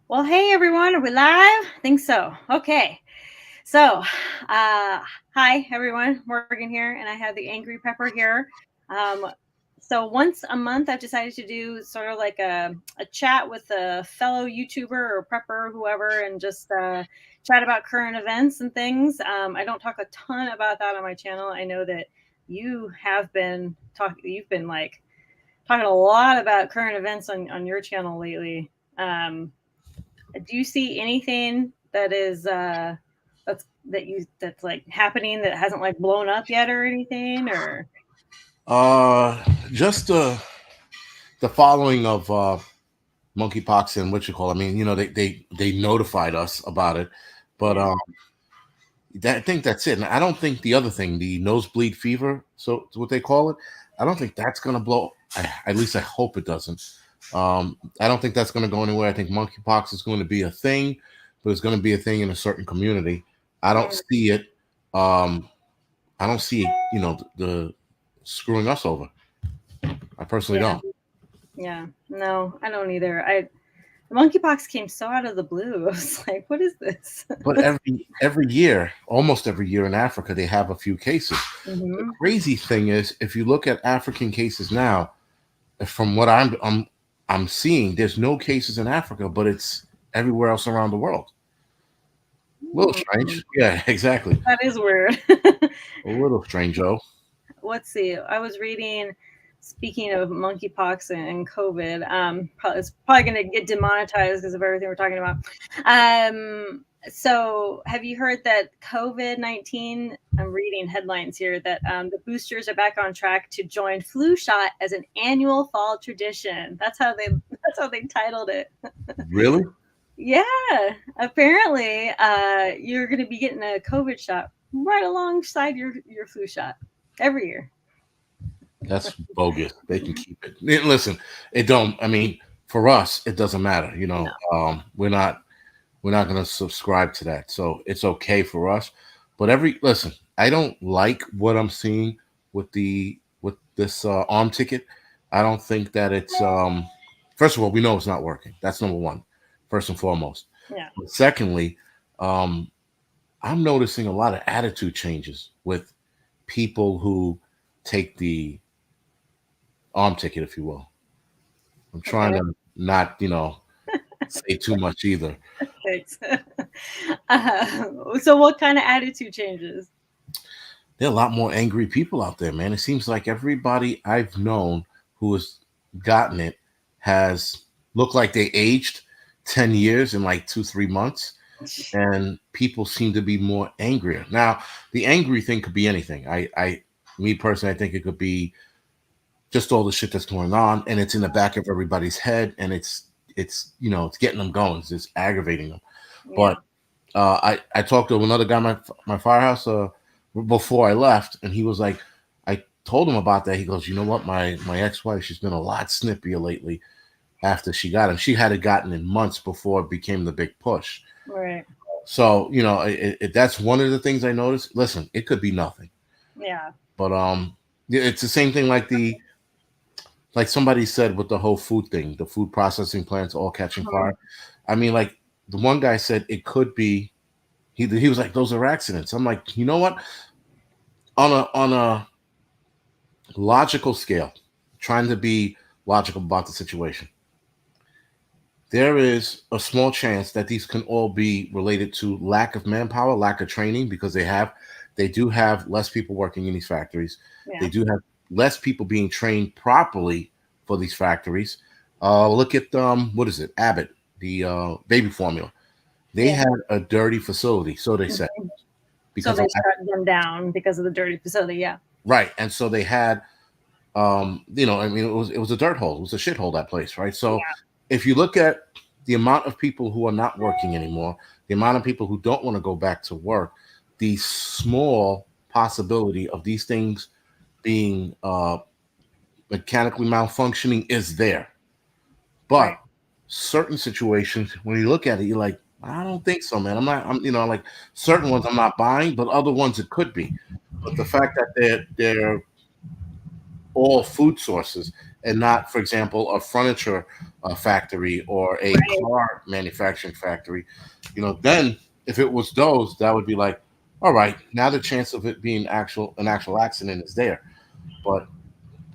Well, hey everyone, are we live? I think so. Okay. So, hi everyone, Morgan here, and I have the Angry Pepper here. Um, so once a month, I've decided to do sort of like a chat with a fellow YouTuber or prepper, whoever, and just chat about current events and things. I don't talk a ton about that on my channel. I know that you have been talking. You've been like talking a lot about current events on your channel lately. Do you see anything that is that's like happening that hasn't like blown up yet or anything or Just the following of monkeypox and what you call. I mean, they notified us about it, but yeah. I think that's it. And I don't think the other thing, the nosebleed fever, so it's what they call it. I don't think that's gonna blow. At least I hope it doesn't. I don't think that's gonna go anywhere. I think monkeypox is going to be a thing, but it's going to be a thing in a certain community. I don't Mm, see it. Um, I don't see it. The screwing us over. I personally yeah, don't. yeah, no, I don't either. I The monkeypox came so out of the blue. I was like, what is this? But every year, almost every year in Africa, they have a few cases. The Hmm. crazy thing is, if you look at African cases now, from what I'm seeing, there's no cases in Africa, but it's everywhere else around the world. A little Hmm. strange. Yeah, exactly. That is weird. A little strange, oh. Let's see. I was reading. Speaking of monkeypox and COVID, it's probably going to get demonetized because of everything we're talking about. So, have you heard that COVID-19? I'm reading headlines here that the boosters are back on track to join flu shot as an annual fall tradition. That's how they titled it. Really? Yeah, apparently, you're going to be getting a COVID shot right alongside your flu shot every year. That's bogus. They can keep it. Listen, it don't. I mean, for us, it doesn't matter. No. We're not going to subscribe to that, so it's okay for us. But listen, I don't like what I'm seeing with this arm ticket. I don't think that it's first of all, we know it's not working. That's number one, first and foremost. Yeah. But secondly, um, I'm noticing a lot of attitude changes with people who take the arm ticket, if you will. I'm trying Okay. to not, say too much either. Thanks. So what kind of attitude changes? There are a lot more angry people out there, man. It seems like everybody I've known who has gotten it has looked like they aged 10 years in like 2, 3 months. And people seem to be more angrier. Now, the angry thing could be anything. Me personally, I think it could be just all the shit that's going on, and it's in the back of everybody's head, and it's getting them going. It's just aggravating them. Yeah. But I talked to another guy in my firehouse before I left, and he was like, I told him about that. He goes, you know what, my ex wife, she's been a lot snippier lately after she got him. She had it gotten in months before it became the big push. Right. So that's one of the things I noticed. Listen, it could be nothing, Yeah. but yeah, it's the same thing like somebody said with the whole food thing, the food processing plants all catching Mhm. fire. I mean, like the one guy said it could be. He was like, those are accidents. I'm like, you know what? On a logical scale, trying to be logical about the situation, there is a small chance that these can all be related to lack of manpower, lack of training, because they do have less people working in these factories. They Yeah. do have less people being trained properly for these factories. Look at what is it, Abbott, the baby formula. They Yeah. had a dirty facility, so they said, Mhm. So because they of shut them down because of the dirty facility. Yeah. right, and so they had I mean, it was a dirt hole, it was a shithole, that place, right? So Yeah. if you look at the amount of people who are not working anymore, the amount of people who don't want to go back to work, the small possibility of these things being mechanically malfunctioning is there. Right. But certain situations, when you look at it, you're like, I don't think so, man. I'm not. Like certain ones I'm not buying, but other ones it could be. But the fact that they're all food sources, and not, for example, a furniture factory or a Right. car manufacturing factory. Then if it was those, that would be like, all right, now the chance of it being an actual accident is there, but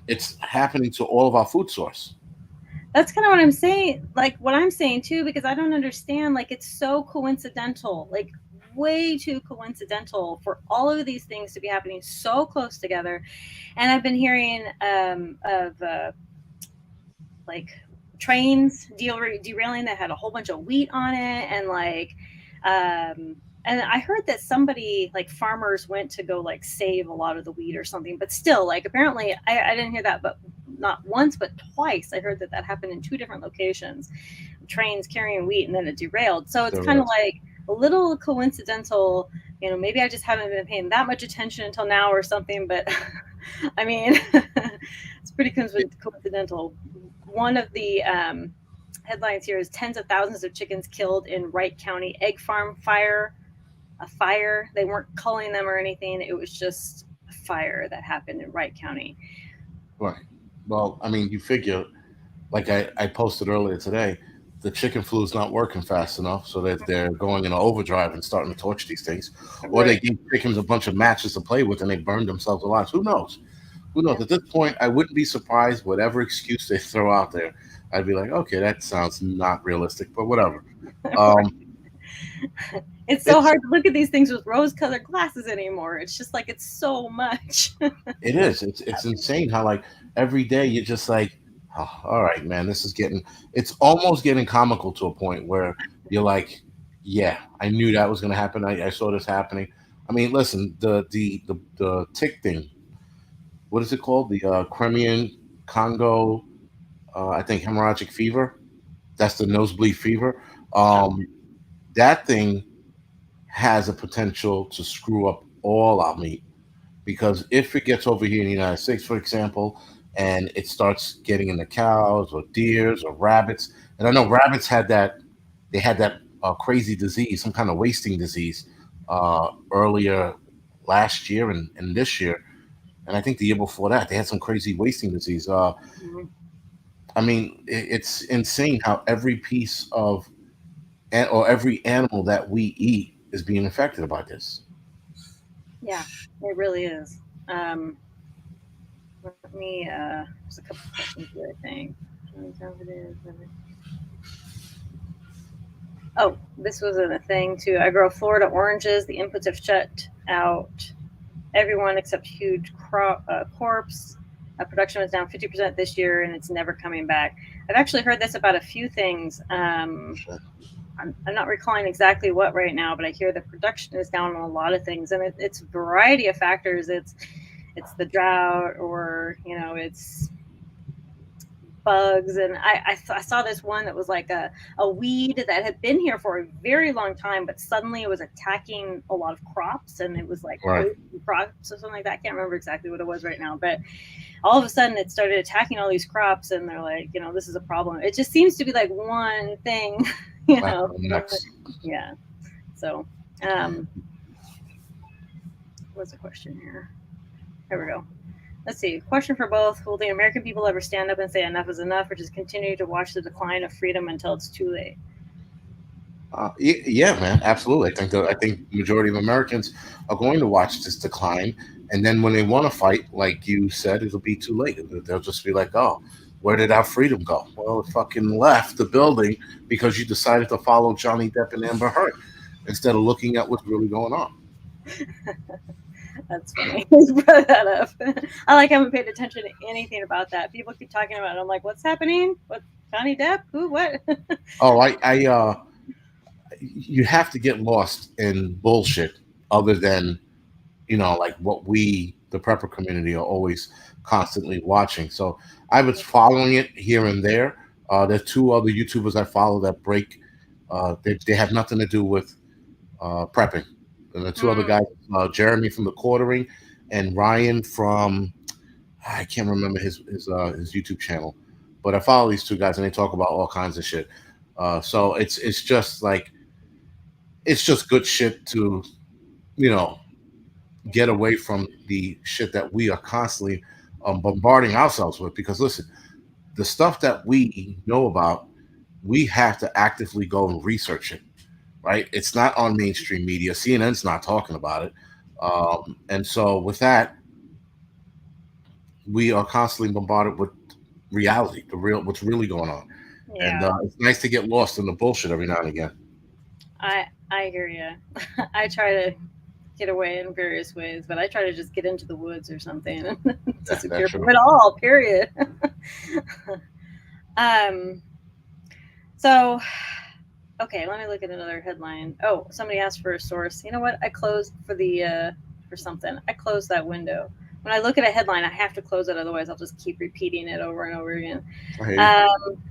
it's happening to all of our food source. That's kind of what I'm saying, like what I'm saying too, because I don't understand. Like it's so coincidental, like way too coincidental for all of these things to be happening so close together. And I've been hearing of like trains derailing that had a whole bunch of wheat on it, and like and I heard that somebody, like farmers, went to go like save a lot of the wheat or something, but still, like apparently I didn't hear that, but not once but twice I heard that that happened in two different locations, trains carrying wheat, and then it derailed. So it's There kind of was. like a little coincidental. Maybe I just haven't been paying that much attention until now or something, but I mean, it's pretty coincidental. One of the headlines here is tens of thousands of chickens killed in Wright County egg farm fire. A fire. They weren't culling them or anything. It was just a fire that happened in Wright County. Right. Well, I mean, you figure, like I posted earlier today, the chicken flu is not working fast enough, so that they're going into overdrive and starting to torch these things, or they Right. give chickens a bunch of matches to play with and they burn themselves alive. Who knows? Who knows? Yeah. At this point, I wouldn't be surprised whatever excuse they throw out there. I'd be like, okay, that sounds not realistic, but whatever. Um, It's so it's hard to look at these things with rose-colored glasses anymore. It's just like it's so much. it is. It's insane how like every day you're just like, oh, all right, man, this is getting. It's almost getting comical to a point where you're like, yeah, I knew that was going to happen. I saw this happening. I mean, listen, the tick thing. What is it called? The Crimean Congo, I think hemorrhagic fever. That's the nosebleed fever. Um, that thing has a potential to screw up all our meat, because if it gets over here in the United States, for example, and it starts getting in the cows or deers or rabbits, and I know rabbits had that, they had that crazy disease, some kind of wasting disease, earlier last year and this year, and I think the year before that they had some crazy wasting disease. Mhm. I mean, it's insane how every piece of or every animal that we eat is being affected by this. Yeah, it really is. Um, Let me. There's a couple questions here. I think. Oh, this was a thing too. I grow Florida oranges. The inputs have shut out everyone except huge corpse. Production was down 50% this year, and it's never coming back. I've actually heard this about a few things. I'm not recalling exactly what right now, but I hear the production is down on a lot of things, and it's a variety of factors. It's the drought, or it's bugs. And I saw this one that was like a weed that had been here for a very long time, but suddenly it was attacking a lot of crops, and it was like Right. poison crops or something like that. I can't remember exactly what it was right now, but all of a sudden it started attacking all these crops, and they're like, this is a problem. It just seems to be like one thing, you After know. the next. Yeah. So, um, what's the question here? Here we go. Let's see. Question for both. Will the American people ever stand up and say enough is enough, or just continue to watch the decline of freedom until it's too late? Yeah, man, absolutely. I think the majority of Americans are going to watch this decline, and then when they want to fight, like you said, it'll be too late. They'll just be like, "Oh, where did our freedom go? Well, it fucking left the building because you decided to follow Johnny Depp and Amber Heard instead of looking at what's really going on." That's funny. You brought that up. I like haven't paid attention to anything about that. People keep talking about it. I'm like, what's happening? What, Johnny Depp? Who? What? Oh, you have to get lost in bullshit other than like what we, the prepper community, are always constantly watching. So I was following it here and there. There's two other YouTubers I follow that break. They have nothing to do with prepping. And the two other Mm, guys, Jeremy from the Quartering, and Ryan from, I can't remember his YouTube channel, but I follow these two guys and they talk about all kinds of shit. So it's just like, it's just good shit to you know get away from the shit that we are constantly bombarding ourselves with. Because listen, the stuff that we know about, we have to actively go and research it, right? It's not on mainstream media. CNN's not talking about it. And so with that, we are constantly bombarded with reality, the real, what's really going on. And Yeah, it's nice to get lost in the bullshit every now and again. I hear you. I try to get away in various ways, but I try to just get into the woods or something and disappear That's from true. it all. Period. um. So, okay, let me look at another headline. Oh, somebody asked for a source. You know what? I closed for the for something. I closed that window. When I look at a headline, I have to close it, otherwise I'll just keep repeating it over and over again. I hear you. Um,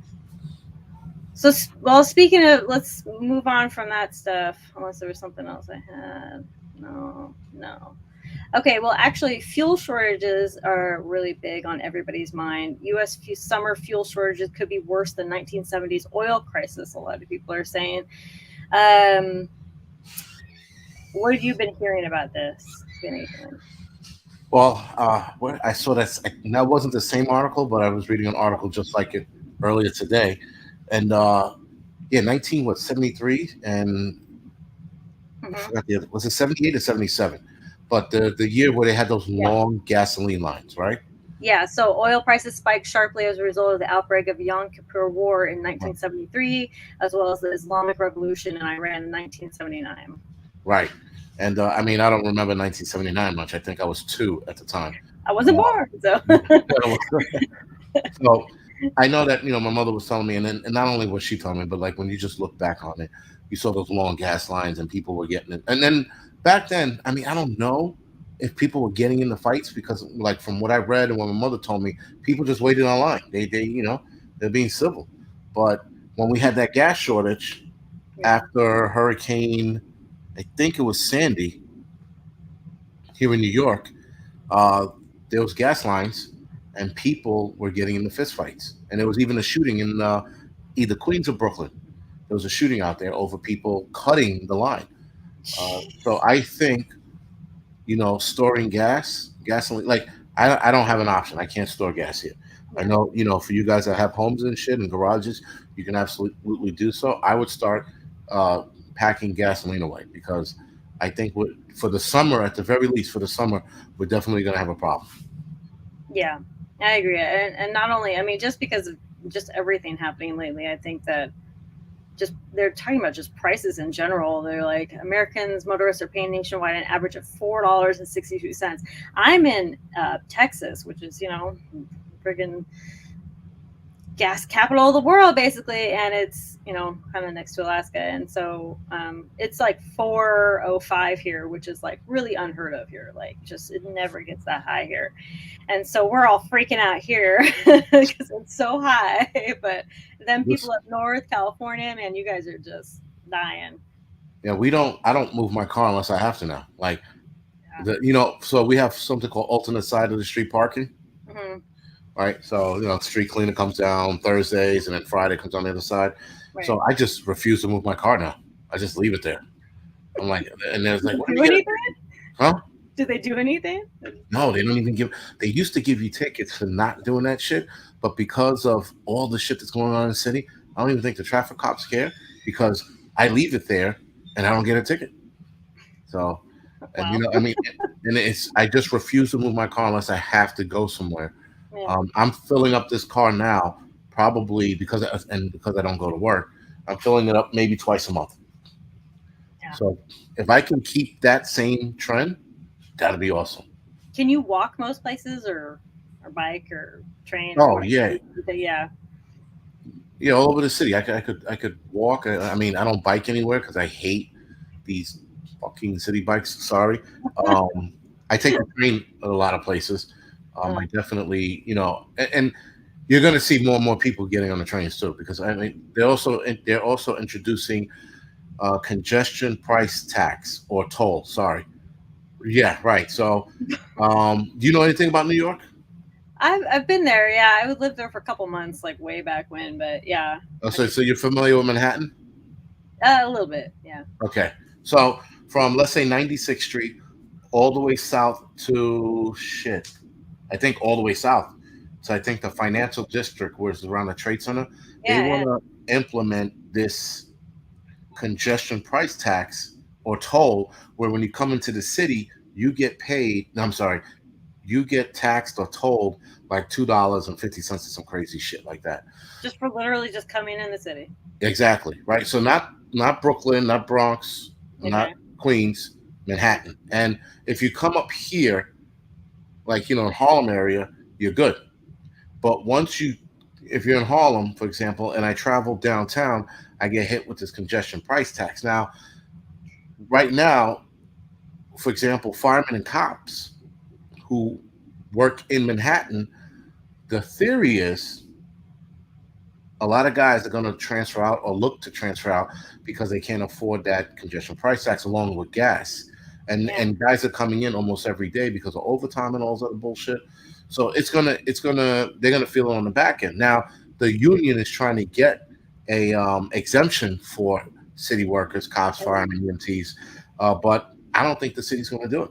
so, well, speaking of, let's move on from that stuff. Unless there was something else I had. No, no. Okay, well, actually, fuel shortages are really big on everybody's mind. U.S. Summer fuel shortages could be worse than 1970s oil crisis. A lot of people are saying. Um, what have you been hearing about this, if anything? Well, what I saw that wasn't the same article, but I was reading an article just like it earlier today, and yeah, 1973, and I Hmm. forgot the other. Was it 78 or 77? But the year where they had those Yeah. long gasoline lines, right? Yeah, so oil prices spiked sharply as a result of the outbreak of Yom Kippur War in Uh, 1973, as well as the Islamic Revolution in Iran in 1979. Right. And I mean, I don't remember 1979 much. I think I was two at the time. I wasn't born, so So I know that my mother was telling me, and then and not only was she telling me, but like when you just look back on it, you saw those long gas lines and people were getting it. And then back then, I mean, I don't know if people were getting into fights because, like, from what I read and what my mother told me, people just waited online. They're being civil. But when we had that gas shortage yeah. after Hurricane, I think it was Sandy here in New York, uh, there was gas lines, and people were getting into fistfights, and there was even a shooting in either Queens or Brooklyn. There was a shooting out there over people cutting the line. So I think storing gasoline. Like I don't have an option. I can't store gas here. I Yeah. know for you guys that have homes and shit and garages, you can absolutely do so. I would start uh, packing gasoline away because I think for the summer, at the very least, for the summer, we're definitely gonna have a problem. Yeah, I agree. And not only, I mean, just because of just everything happening lately, I think that just they're talking about just prices in general. They're like Americans motorists are paying nationwide an average of $4.62. I'm in Texas, which is friggin' gas capital of the world basically, and it's kind of next to Alaska, and so it's like 405 here, which is like really unheard of here. Like just it never gets that high here, and so we're all freaking out here because it's so high. But then This, people up north, California, man, you guys are just dying. yeah, we don't. I don't move my car unless I have to now. Like Yeah. so we have something called alternate side of the street parking, Hmm. right? So street cleaner comes down Thursdays, and then Friday comes on the other side. Right. So I just refuse to move my car now. I just leave it there. I'm like, and there's Do like, they what are do we gonna, anything? huh? Do they do anything? No, they don't even give. They used to give you tickets for not doing that shit, but because of all the shit that's going on in the city, I don't even think the traffic cops care because I leave it there and I don't get a ticket. So, and Wow. I mean, and it's I just refuse to move my car unless I have to go somewhere. Yeah. I'm filling up this car now, probably because I don't go to work. I'm filling it up maybe twice a month. Yeah. So if I can keep that same trend, that'd be awesome. Can you walk most places, or bike or train or Oh whatever? yeah, Yeah. yeah, all over the city. I could walk. I mean, I don't bike anywhere because I hate these fucking city bikes. Sorry. Um, I take the train a lot of places. Uh, I definitely, and you're going to see more and more people getting on the trains too because I mean they're also introducing congestion price tax or toll. Sorry. Yeah, right. So, do you know anything about New York? I've been there. Yeah, I would live there for a couple months, like way back when. But yeah, Oh, I so you're familiar with Manhattan? a little bit. Yeah. Okay. So from, let's say, 96th Street all the way south to shit, I think all the way south So I think the financial district, where's around the trade center, they Yeah, want yeah. to implement this congestion price tax or toll, where when you come into the city, you get paid. No, I'm sorry, you get taxed or tolled like $2.50 or some crazy shit like that. Just for literally just coming in the city. Exactly, right. So not Brooklyn, not Bronx, not Okay. Queens, Manhattan. And if you come up here, like in Harlem area, you're good. But once you, if you're in Harlem, for example, and I travel downtown, I get hit with this congestion price tax. Now, right now, for example, firemen and cops who work in Manhattan, the theory is a lot of guys are going to transfer out or look to transfer out because they can't afford that congestion price tax along with gas. Yeah. And guys are coming in almost every day because of overtime and all this other bullshit. So it's gonna they're gonna feel it on the back end. Now the union is trying to get a exemption for city workers, cops, firemen, EMTs, but I don't think the city's going to do it.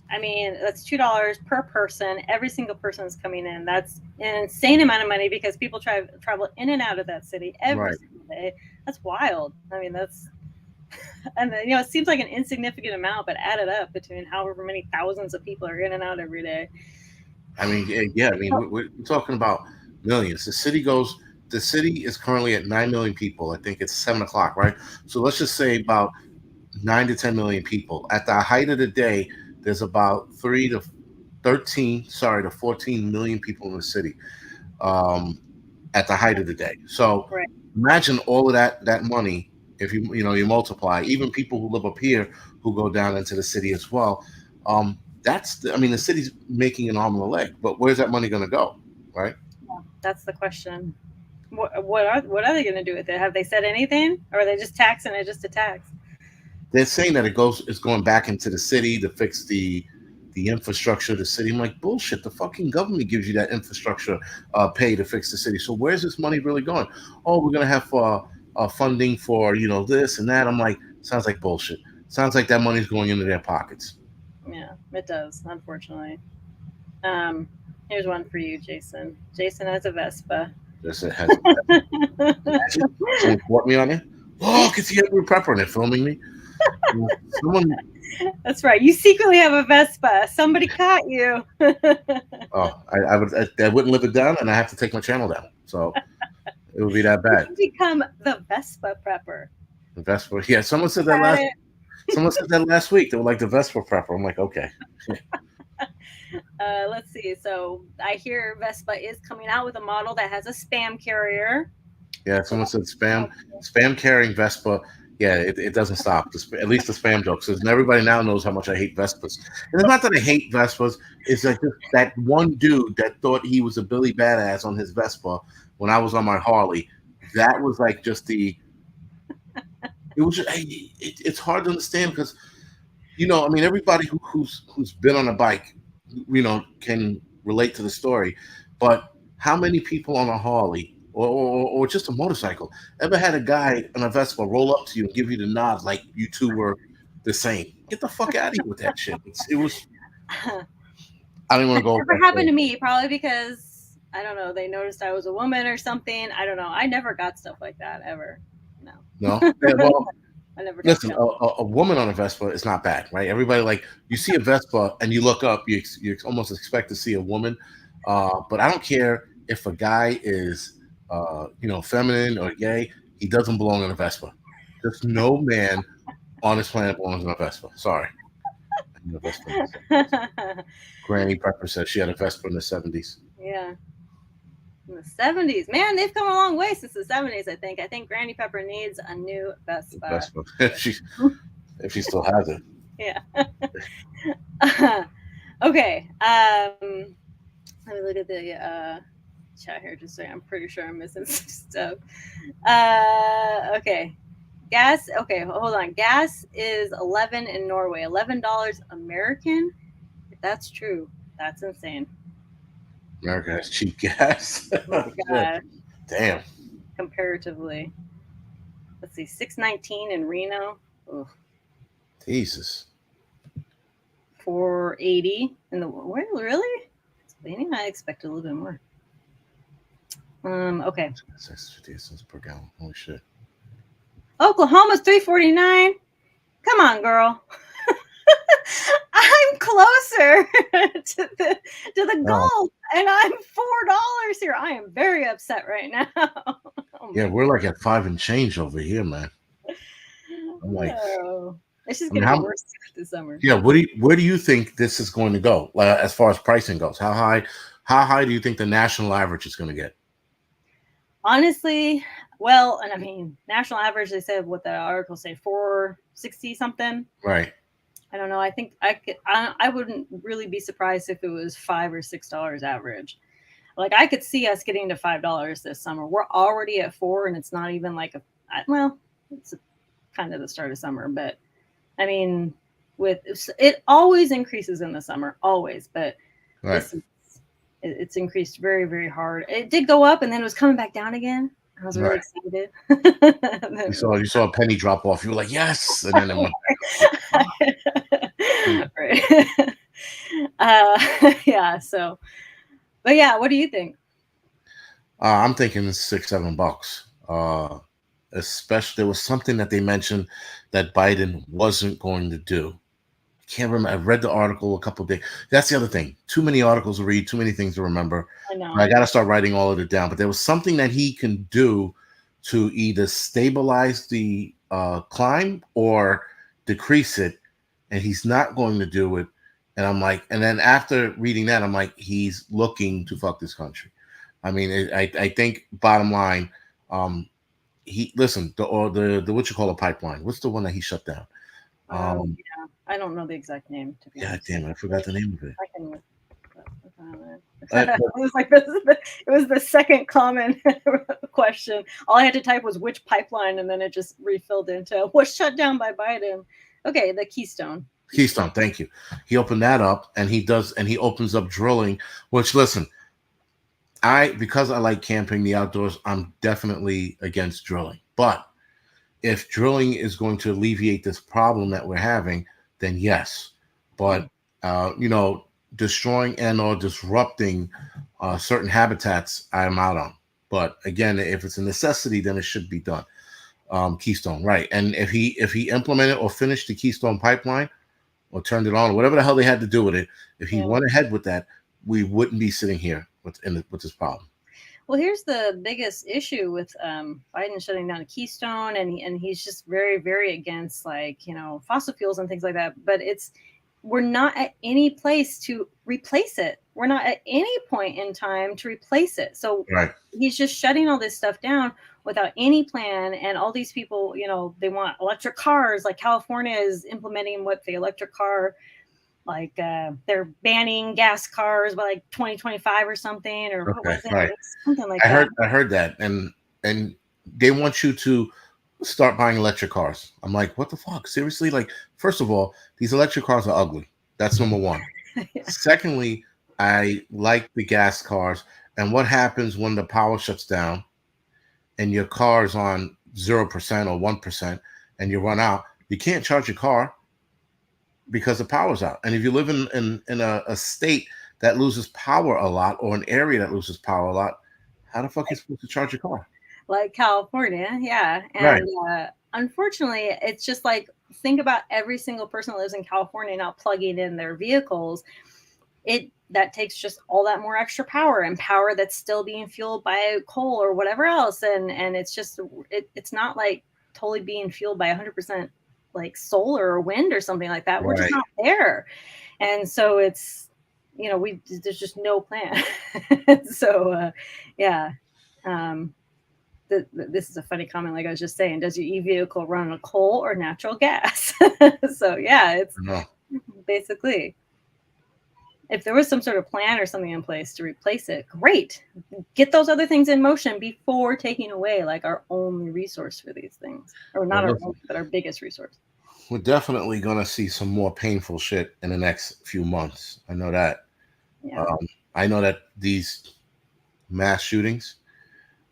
I mean, that's $2 per person. Every single person is coming in. That's an insane amount of money because people travel in and out of that city every Right. single day. That's wild. I mean, that's and it seems like an insignificant amount, but added up between however many thousands of people are in and out every day. I mean, yeah. I mean, we're talking about millions. The city is currently at 9 million people. I think it's 7 o'clock, right? So let's just say about 9 to 10 million people. At the height of the day, there's about 14 million people in the city. Um, at the height of the day. So Right. imagine all of that money if you multiply. Even people who live up here who go down into the city as well. I mean, the city's making an arm and a leg, but where's that money going to go, right? That's the question. What are they going to do with it? Have they said anything, or are they just taxing it just to tax? They're saying that it's going back into the city to fix the infrastructure of the city. I'm like, bullshit. The fucking government gives you that infrastructure pay to fix the city. So where's this money really going? Oh, we're gonna have funding for this and that. I'm like, sounds like bullshit. Sounds like that money's going into their pockets. Yeah, it does. Unfortunately. Um, Here's one for you, Jason. Jason has a Vespa. Just it has. Imagine someone caught me on it. Look, it's the Edward Pepper, and they're filming me. Someone. That's right. You secretly have a Vespa. Somebody caught you. Oh, I wouldn't live it down, and I have to take my channel down. So it would be that You bad. can become the Vespa prepper. The Vespa. Yeah, Got it. someone said that last week. They were like the Vespa prepper. I'm like, okay. Let's see. So I hear Vespa is coming out with a model that has a spam carrier. Yeah, So someone said spam carrying Vespa. Yeah, it doesn't stop. At least the spam jokes. And everybody now knows how much I hate Vespas. And it's not that I hate Vespas. It's like just that one dude that thought he was a Billy Badass on his Vespa when I was on my Harley. That was like just the. It was. It's hard to understand because I mean, everybody who's been on a bike, can relate to the story. But how many people on a Harley or just a motorcycle ever had a guy on a Vespa roll up to you and give you the nod like you two were the same? Get the fuck out of here with that shit. It was. I don't want to go never back happened there. to me, probably because I don't know, they noticed I was a woman or something. I don't know. I never got stuff like that ever. No. No. Yeah, well, I never got listen, jumped. a woman on a Vespa is not bad, right? Everybody like you see a Vespa and you look up, you almost expect to see a woman. But I don't care if a guy is, feminine or gay. He doesn't belong in a Vespa. There's no man on this planet belongs in a Vespa. Sorry, I had a Vespa in the 70s. Granny Pepper says she had a Vespa in the 70s. Yeah. In the 70s. Man, they've come a long way since the 70s, I think. I think Granny Pepper needs a new Vespa. Vespa, if she still has it. Yeah. Okay. Let me look at the chat here just so I'm pretty sure I'm missing some stuff. Okay. Gas. Okay, hold on. Gas is 11 in Norway. $11 American. If that's true, that's insane. America has cheap gas. Oh my god. Damn. Comparatively, let's see, 619 in Reno. Ugh. Jesus. 480 in the where really? Pennsylvania, I expected a little bit more. Okay. 6.58 cents per gallon. Holy shit. Oklahoma's 3.49. Come on, girl. I'm closer to the Oh, goal, and I'm $4 here. I am very upset right now. Oh yeah, my we're like at five and change over here, man. I'm like, Oh, it's just I mean, gonna get how? worse this summer. Yeah, where do you think this is going to go? As far as pricing goes, how high do you think the national average is going to get? Honestly, well, and I mean, national average. They said what the article say 460 something. Right, I don't know. I think I could. I wouldn't really be surprised if it was $5 or $6 average. Like I could see us getting to $5 this summer. We're already at four, and it's not even like well, it's kind of the start of summer, but I mean, with it always increases in the summer, always. But right. this is it's increased very, very hard. It did go up, and then it was coming back down again. I was really Right. excited. You saw a penny drop off. You were like, yes, and then it went back up. Right. Yeah. So, but yeah, what do you think? I'm thinking 6, $7. Especially there was something that they mentioned that Biden wasn't going to do. Can't remember. I read the article a couple of days. That's the other thing. Too many articles to read, too many things to remember. I I know. got to start writing all of it down. But there was something that he can do to either stabilize the climb or decrease it, and he's not going to do it. And I'm like, and then after reading that, I'm like, he's looking to fuck this country. I mean, I think bottom line, um, he listen the what you call a pipeline. What's the one that he shut down? Um, Yeah, I don't know the exact name to be yeah, honest. damn it, I forgot the name of it. I can. But It was like it was the second common question. All I had to type was which pipeline, and then it just refilled into was shut down by Biden. Okay, the Keystone. Keystone. Keystone, thank you. He opened that up, and he opens up drilling. Which listen, because I like camping, the outdoors, I'm definitely against drilling. But if drilling is going to alleviate this problem that we're having, then yes. But destroying and or disrupting certain habitats, I'm out on. But again, if it's a necessity, then it should be done. Keystone, right? And if he implemented or finished the Keystone pipeline or turned it on, or whatever the hell they had to do with it, if he Yeah. went ahead with that, we wouldn't be sitting here with this problem. Well, here's the biggest issue with Biden shutting down a Keystone, and he's just very, very against fossil fuels and things like that. But we're not at any place to replace it. We're not at any point in time to replace it. So Right. he's just shutting all this stuff down without any plan. And all these people, they want electric cars. Like California is implementing the electric car, like they're banning gas cars by like 2025 or something, or what Okay. was it? Right. It's something like I that. heard that, and they want you to start buying electric cars. I'm like, what the fuck? Seriously? Like, first of all, these electric cars are ugly. That's number one. Yeah. Secondly, I like the gas cars. And what happens when the power shuts down and your car is on 0% or 1% and you run out? You can't charge your car because the power's out. And if you live in a state that loses power a lot, or an area that loses power a lot, how the fuck are you supposed to charge your car? Like California, yeah. Right. And unfortunately, it's just like think about every single person that lives in California not plugging in their vehicles. That takes just all that more extra power, and power that's still being fueled by coal or whatever else, and it's not like totally being fueled by 100% like solar or wind or something like that. We're just Right. not there, and so it's there's just no plan. So yeah. Um, this is a funny comment. Like I was just saying, does your e-vehicle run on coal or natural gas? So yeah, it's No. basically, if there was some sort of plan or something in place to replace it, great. Get those other things in motion before taking away like our only resource for these things, or Well, not our listen, only, but our biggest resource. we're definitely gonna see some more painful shit in the next few months. I know that. Yeah. Um, I know that these mass shootings,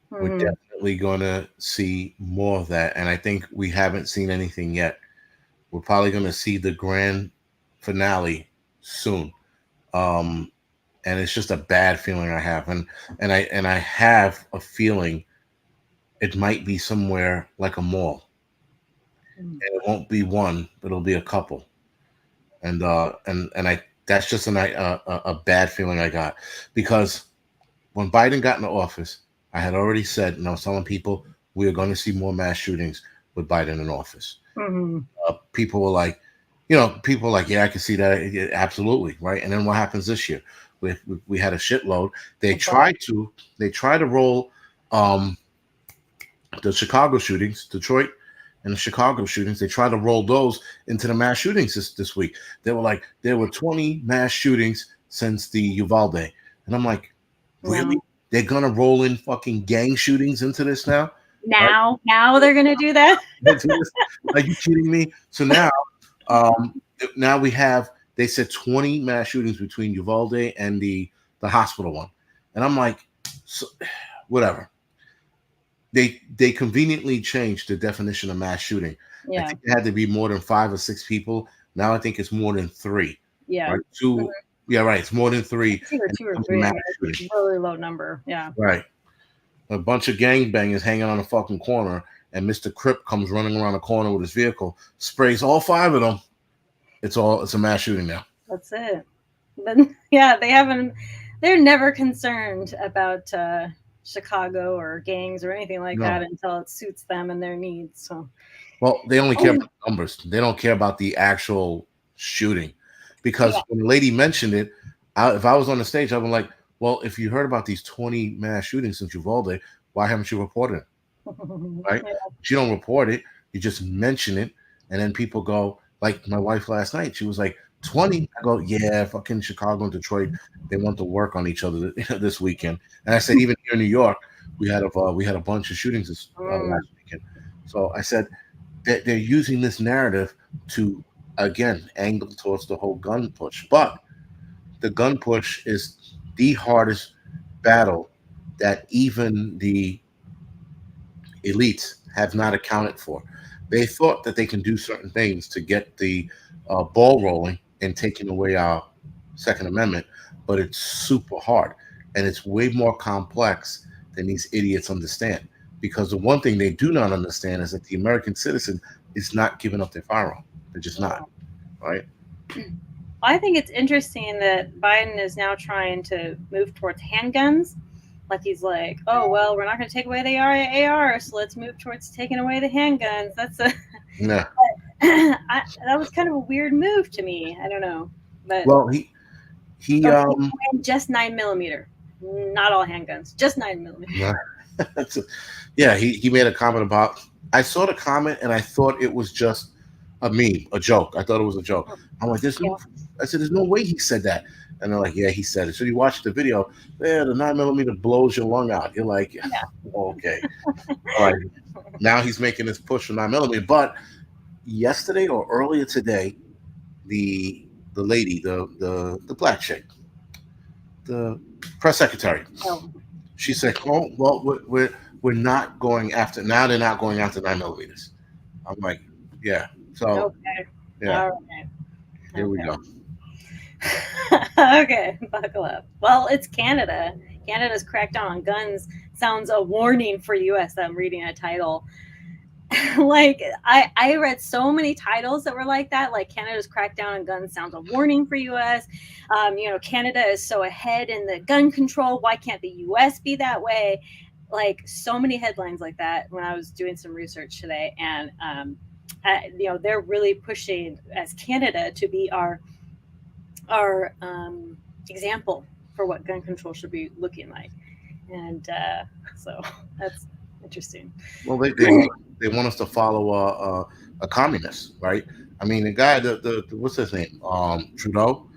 we're Hmm. definitely gonna see more of that, and I think we haven't seen anything yet. We're probably gonna see the grand finale soon. Um, and it's just a bad feeling I have, and I have a feeling it might be somewhere like a mall, Mm. and it won't be one, but it'll be a couple, and I that's just a bad feeling I got because when Biden got into office, I had already said, and I was telling people we are going to see more mass shootings with Biden in office. Mhm. People were like, people were like, yeah, I can see that, yeah, absolutely, right. And then what happens this year? We had a shitload. They A bunch. tried to they tried to roll um, the Chicago shootings, Detroit and the Chicago shootings. They tried to roll those into the mass shootings this week. They were like, there were 20 mass shootings since the Uvalde, and I'm like, really? No. They're gonna roll in fucking gang shootings into this now, right? Now they're gonna do that? Into this? Are you kidding me? So um, now we have. They said 20 mass shootings between Uvalde and the hospital one, and I'm like, so, whatever. They conveniently changed the definition of mass shooting. I Yeah. think it had to be more than 5 or 6 people. Now I think it's more than three, Yeah. right? Two, yeah, right. It's more than three, It's either and it 2 or becomes a 3. I mass mean, it's shooting, a really low number. Yeah. right? A bunch of gangbangers hanging on a fucking corner, and Mr. Crip comes running around the corner with his vehicle, sprays all five of them. It's a mass shooting now. That's it. But yeah, they're never concerned about Chicago or gangs or anything like No. that until it suits them and their needs. So, Well, they only care about the numbers. They don't care about the actual shooting. yeah. Because when the lady mentioned it, if I was on the stage, I'd be like, well, if you heard about these 20 mass shootings since Uvalde, why haven't you reported it? Right? Yeah. But you don't report it. You just mention it. And then people go, like my wife last night, she was like, 20. I go, yeah, fucking Chicago and Detroit, they want to work on each other this weekend. And I said, even here in New York, we had a bunch of shootings this Mm, last weekend. So I said, they're using this narrative to again angle towards the whole gun push, but the gun push is the hardest battle that even the elites have not accounted for. They thought that they can do certain things to get the ball rolling and taking away our Second Amendment, but it's super hard and it's way more complex than these idiots understand. Because the one thing they do not understand is that the American citizen is not giving up their firearm. They're just not, yeah. right? I think it's interesting that Biden is now trying to move towards handguns. Like he's like, oh well, we're not going to take away the AR, so let's move towards taking away the handguns. That's a Yeah. that was kind of a weird move to me. I don't know, but Well, he or take away just 9 millimeter, not all handguns, just 9 millimeter. yeah, yeah, he made a comment about. I saw the comment and I thought it was just a meme, a joke. I thought it was a joke. I'm like, there's no. Yeah, I said, there's no way he said that. And they're like, yeah, he said it. So you watch the video. Yeah, the 9 millimeter blows your lung out. You're like, yeah. okay, all right. Now he's making this push for 9 millimeter. But yesterday or earlier today, the the lady, the black chick, the press secretary, Oh, she said, "Oh, well, we're not going after now. They're not going after 9 millimeters." I'm like, "Yeah." So okay. yeah, All right. here we go. Okay, buckle up. Well, it's Canada. Canada's crackdown on guns sounds a warning for U.S. I'm reading a title. Like I read so many titles that were like that. Like Canada's crackdown on guns sounds a warning for U.S. Canada is so ahead in the gun control. Why can't the U.S. be that way? Like so many headlines like that when I was doing some research today, and they're really pushing as Canada to be our example for what gun control should be looking like. And so that's interesting. Well, they want us to follow a communist, right? I mean, the guy, the what's his name, Trudeau,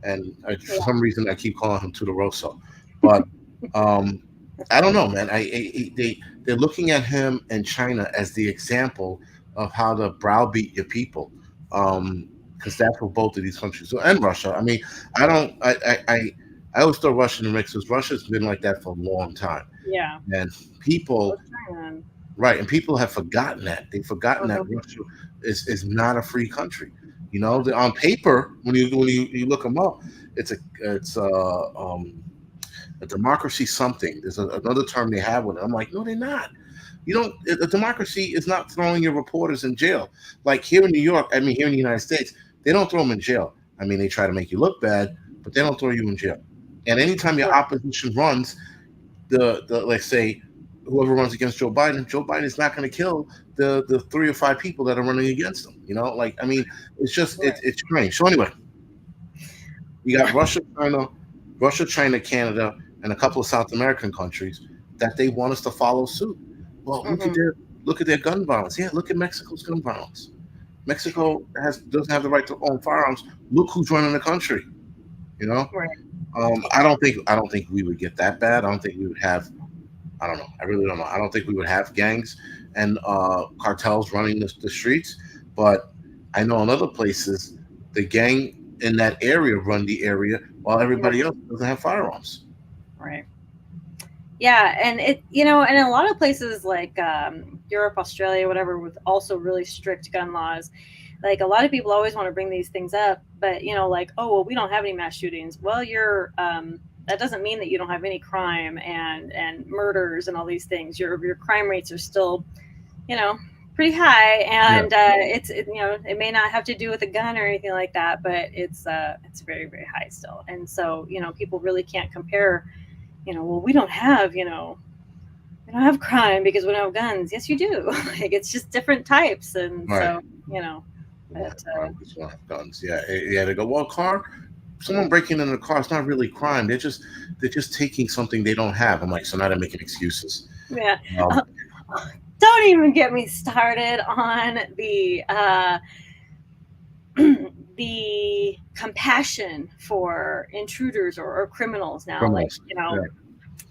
and for Yeah. some reason I keep calling him Tudoroso, but um, I don't know, man. They're looking at him and China as the example of how to browbeat your people, because that's what both of these countries do, and Russia. I mean, I don't, I always throw Russia in the mix because Russia's been like that for a long time, Yeah. and So people, is China. right, and people have forgotten that. They've forgotten that Mhm. Russia is not a free country. You know, on paper, when you look them up, it's a democracy something. There's another term they have with it. I'm like, no, they're not. You don't. A democracy is not throwing your reporters in jail. Like here in New York, I mean, here in the United States, they don't throw them in jail. I mean, they try to make you look bad, but they don't throw you in jail. And anytime your Right. opposition runs, the let's say whoever runs against Joe Biden is not going to kill the 3 or 5 people that are running against him. You know, like I mean, it's just Right. it's strange. So anyway, you got Russia, China, Canada, and a couple of South American countries that they want us to follow suit. Well, Hmm. look at their gun violence. Yeah, look at Mexico's gun violence. Mexico doesn't have the right to own firearms. Look who's running the country. You know, Right. I don't think we would get that bad. I don't think we would have. I don't know. I really don't know. I don't think we would have gangs and cartels running the streets. But I know in other places, the gang in that area run the area while everybody else doesn't have firearms. Right. Yeah, and and a lot of places like Europe, Australia, whatever, with also really strict gun laws. Like a lot of people always want to bring these things up, but like, oh well, we don't have any mass shootings. Well, that doesn't mean that you don't have any crime and murders and all these things. Your crime rates are still, you know, pretty high, Yeah, and it may not have to do with a gun or anything like that, but it's very very high still, and so people really can't compare. Well, we don't have crime because we don't have guns. Yes, you do. Like it's just different types, and right. so We don't but have crime because we don't have guns. Yeah, yeah. They go, well, car. Someone breaking in a car, it's not really crime. They're just taking something they don't have. I'm like, so now they're making excuses. yeah. Um, Uh, don't even get me started on the compassion for intruders or criminals now. Like Criminals.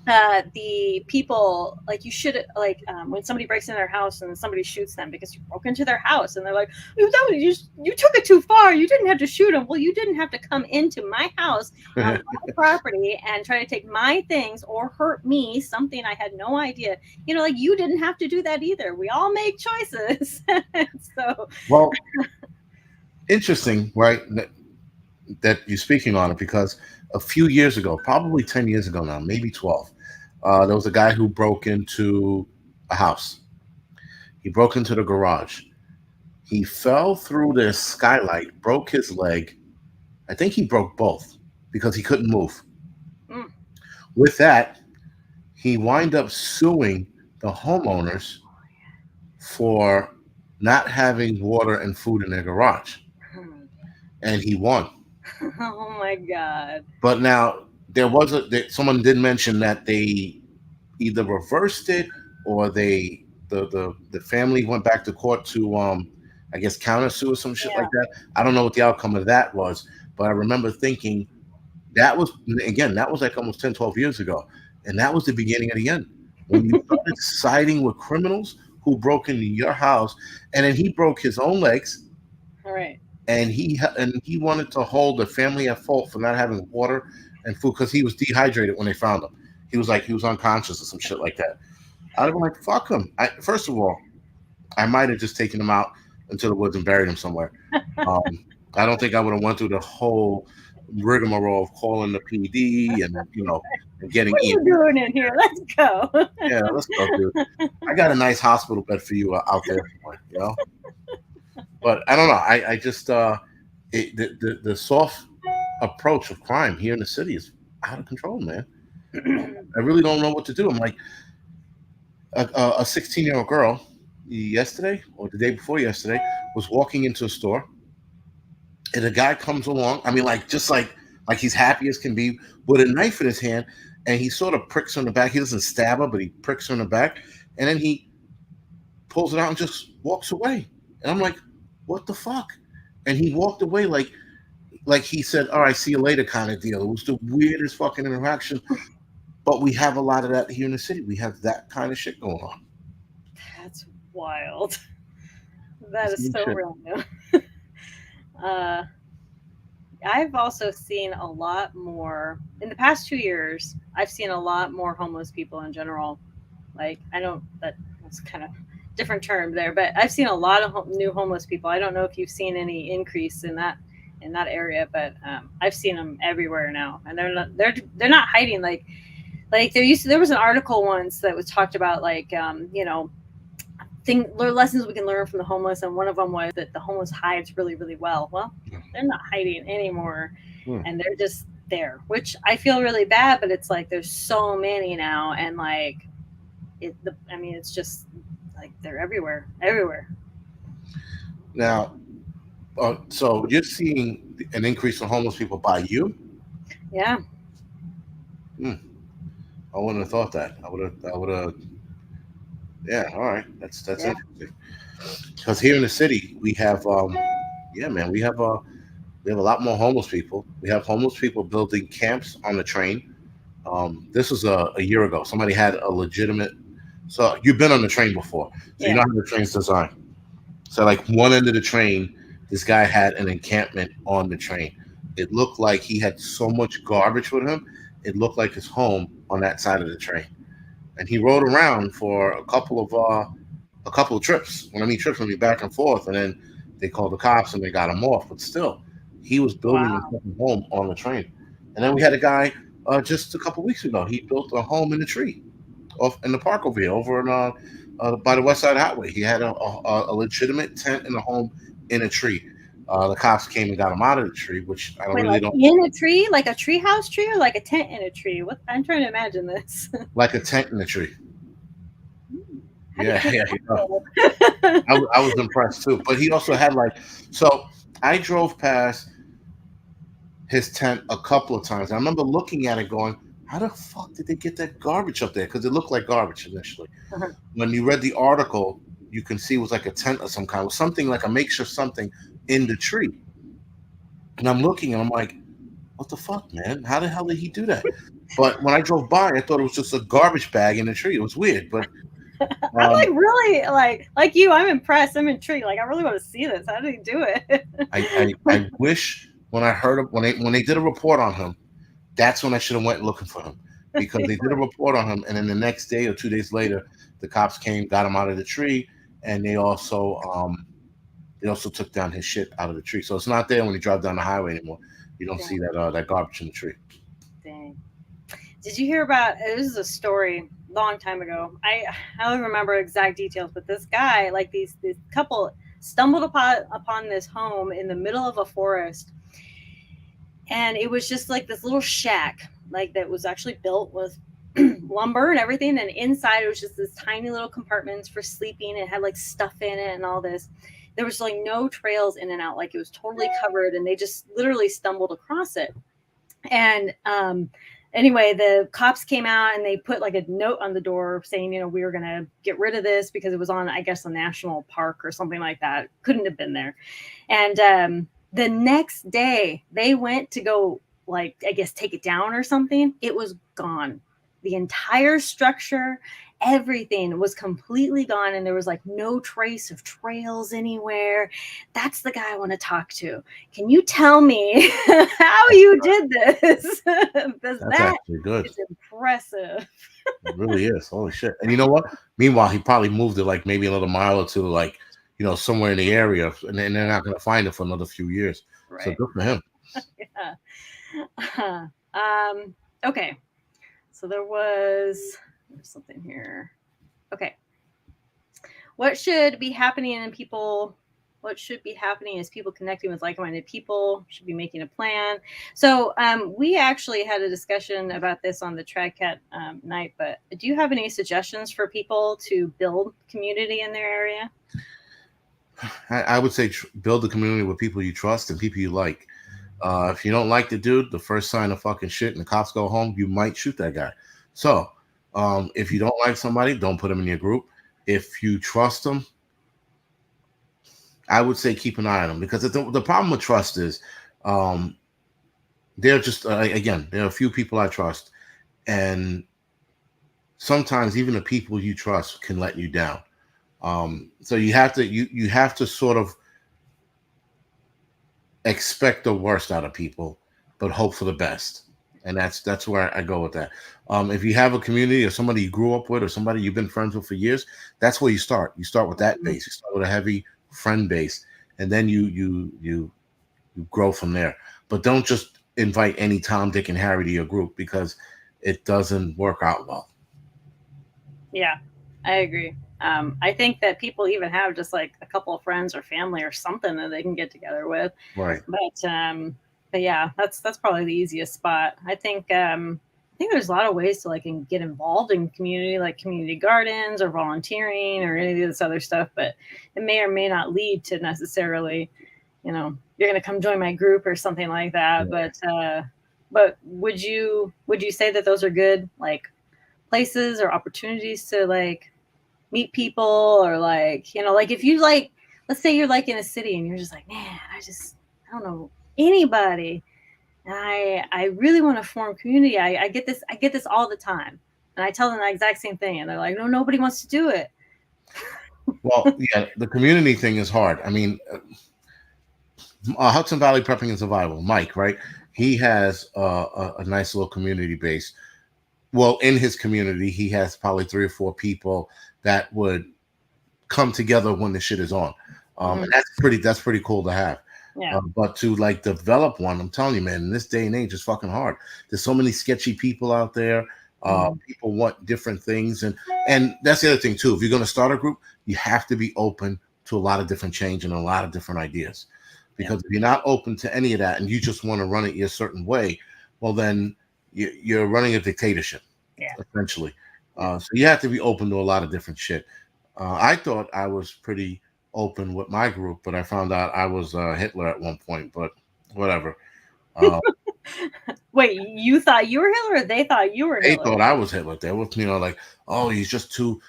Yeah. the people, like, you should, like, when somebody breaks in their house and somebody shoots them because you broke into their house, and they're like, you took it too far, you didn't have to shoot them. Well, you didn't have to come into my house on my property and try to take my things or hurt me, something I had no idea. Like, you didn't have to do that either. We all make choices. So Well, interesting, right? That you're speaking on it because a few years ago, probably 10 years ago now, maybe 12, there was a guy who broke into a house. He broke into the garage. He fell through the skylight, broke his leg. I think he broke both because he couldn't move. mm, With that, he wind up suing the homeowners for not having water and food in their garage, and he won. oh my god. But now someone did mention that they either reversed it or the family went back to court to I guess countersue or some shit Yeah. like that. I don't know what the outcome of that was, but I remember thinking that was again that was like almost 10, 12 years ago, and that was the beginning of the end when you started siding with criminals who broke into your house, and then he broke his own legs, All right. and he wanted to hold the family at fault for not having water and food because he was dehydrated when they found him. He was like he was unconscious or some shit like that. I'd have been like, fuck him. First of all, I might have just taken him out into the woods and buried him somewhere. Um, I don't think I would have went through the whole rigmarole of calling the PD and getting What are you EMT. doing in here? Let's go. Yeah, let's go, dude. I got a nice hospital bed for you out there somewhere. But I don't know. I just the soft approach of crime here in the city is out of control, man. I really don't know what to do. I'm like a 16-year-old girl yesterday or the day before yesterday was walking into a store, and a guy comes along. I mean, like just like he's happy as can be with a knife in his hand, and he sort of pricks her in the back. He doesn't stab her, but he pricks her in the back, and then he pulls it out and just walks away. And I'm like, what the fuck? And he walked away like he said, "All right, see you later," kind of deal. It was the weirdest fucking interaction. But we have a lot of that here in the city. We have that kind of shit going on. That's wild. That It's is new so shit. random. uh, I've also seen a lot more in the past 2 years. I've seen a lot more homeless people in general. Like, I know that's kind of different term there, but I've seen a lot of new homeless people. I don't know if you've seen any increase in that area, but I've seen them everywhere now, and they're not hiding like there was an article once that was talked about like lessons we can learn from the homeless, and one of them was that the homeless hides really really well. Well, they're not hiding anymore, Hmm. and they're just there, which I feel really bad, but it's like there's so many now, and like I mean, it's just like they're everywhere, everywhere. Now, so you're seeing an increase in homeless people by you? Yeah, Hmm. I wouldn't have thought that. I would have. Yeah. All right. That's yeah, interesting. Because here in the city, we have, yeah, man, we have a lot more homeless people. We have homeless people building camps on the train. This was a year ago. Somebody had a legitimate. So you've been on the train before, so you know yeah. how the train's designed. So like one end of the train, this guy had an encampment on the train. It looked like he had so much garbage with him. It looked like his home on that side of the train. And he rode around for a couple of trips. When I mean trips, I mean back and forth. And then they called the cops and they got him off. But still, he was building Wow. himself a home on the train. And then we had a guy just a couple of weeks ago. He built a home in a tree off in the park over here, over in by the West Side Highway. He had a legitimate tent in a home in a tree. The cops came and got him out of the tree, which I don't Wait, really like don't in a tree, like a tree house tree, or like a tent in a tree? What I'm trying to imagine this. like a tent in the tree. How do you Yeah, get yeah, that? I was impressed too. But he also had like so. I drove past his tent a couple of times. I remember looking at it, going, "How the fuck did they get that garbage up there?" Because it looked like garbage initially. Uh-huh. When you read the article, you can see it was like a tent of some kind, it was something like a makeshift something in the tree. And I'm looking and I'm like, "What the fuck, man? How the hell did he do that?" But when I drove by, I thought it was just a garbage bag in the tree. It was weird, but I'm um, like really like you. I'm impressed. I'm intrigued. Like I really want to see this. How did he do it? I wish when I heard of, when they did a report on him, that's when I should have went looking for him, because they did a report on him, and then the next day or 2 days later, the cops came, got him out of the tree, and they also took down his shit out of the tree. So it's not there when you drive down the highway anymore. You don't see Dang, that garbage in the tree. dang. Did you hear about? This is a story long time ago. I don't remember exact details, but this guy, like this couple, stumbled upon this home in the middle of a forest, and it was just like this little shack, like that was actually built with lumber and everything, and inside it was just this tiny little compartments for sleeping. It had like stuff in it and all this. There was like no trails in and out, like it was totally covered, and they just literally stumbled across it. And anyway, the cops came out and they put like a note on the door saying, we were going to get rid of this because it was on, I guess, a national park or something like that. Couldn't have been there. And the next day they went to go, like, I guess, take it down or something. It was gone. The entire structure, everything was completely gone, and there was like no trace of trails anywhere. That's the guy I want to talk to. Can you tell me how you did this? Because That's that actually good. is impressive. It really is. Holy shit! And you know what? Meanwhile, he probably moved it like maybe another mile or two, like somewhere in the area, and then they're not going to find it for another few years. So Right. good for him. Yeah. Okay. So there's something here. Okay. What should be happening in people? What should be happening is people connecting with like-minded people, should be making a plan. So we actually had a discussion about this on the Tradcat night, but do you have any suggestions for people to build community in their area? I would say build a community with people you trust and people you like. If you don't like the dude, the first sign of fucking shit and the cops go home, you might shoot that guy. So, if you don't like somebody, don't put them in your group. If you trust them, I would say keep an eye on them, because the problem with trust is, um, they're just again, there are a few people I trust, and sometimes even the people you trust can let you down. So you have to sort of expect the worst out of people, but hope for the best. and that's where I go with that. If you have a community or somebody you grew up with or somebody you've been friends with for years, that's where you start. You start with that Mhm. base. You start with a heavy friend base, and then you grow from there. But don't just invite any Tom, Dick, and Harry to your group because it doesn't work out well. Yeah, I agree. I think that people even have just like a couple of friends or family or something that they can get together with. Right. But yeah, that's probably the easiest spot. I think there's a lot of ways to like get involved in community, like community gardens or volunteering or any of this other stuff. But it may or may not lead to necessarily, you're going to come join my group or something like that. But would you say that those are good like places or opportunities to like meet people or like like if you like let's say you're like in a city and you're just like man I don't know anybody and I really want to form community. I get this all the time and I tell them the exact same thing and they're like no nobody wants to do it. Well, yeah, the community thing is hard. I mean, Hudson Valley Prepping and Survival, Mike, right? He has a nice little community base. Well, in his community, he has probably 3 or 4 people that would come together when the shit is on. And Hmm. that's pretty cool to have. Yeah. But to like develop one, I'm telling you, man, in this day and age, it's fucking hard. There's so many sketchy people out there. Hmm. People want different things, and that's the other thing too. If you're going to start a group, you have to be open to a lot of different change and a lot of different ideas. Yeah. Because if you're not open to any of that and you just want to run it your certain way, well, then you're running a dictatorship Yeah. essentially. Yeah. So you have to be open to a lot of different shit. I thought I was pretty open with my group, but I found out I was Hitler at one point. But whatever. Uh, Wait, you thought you were Hitler or they thought you were they Hitler? thought I was Hitler. They were, like, oh, he's too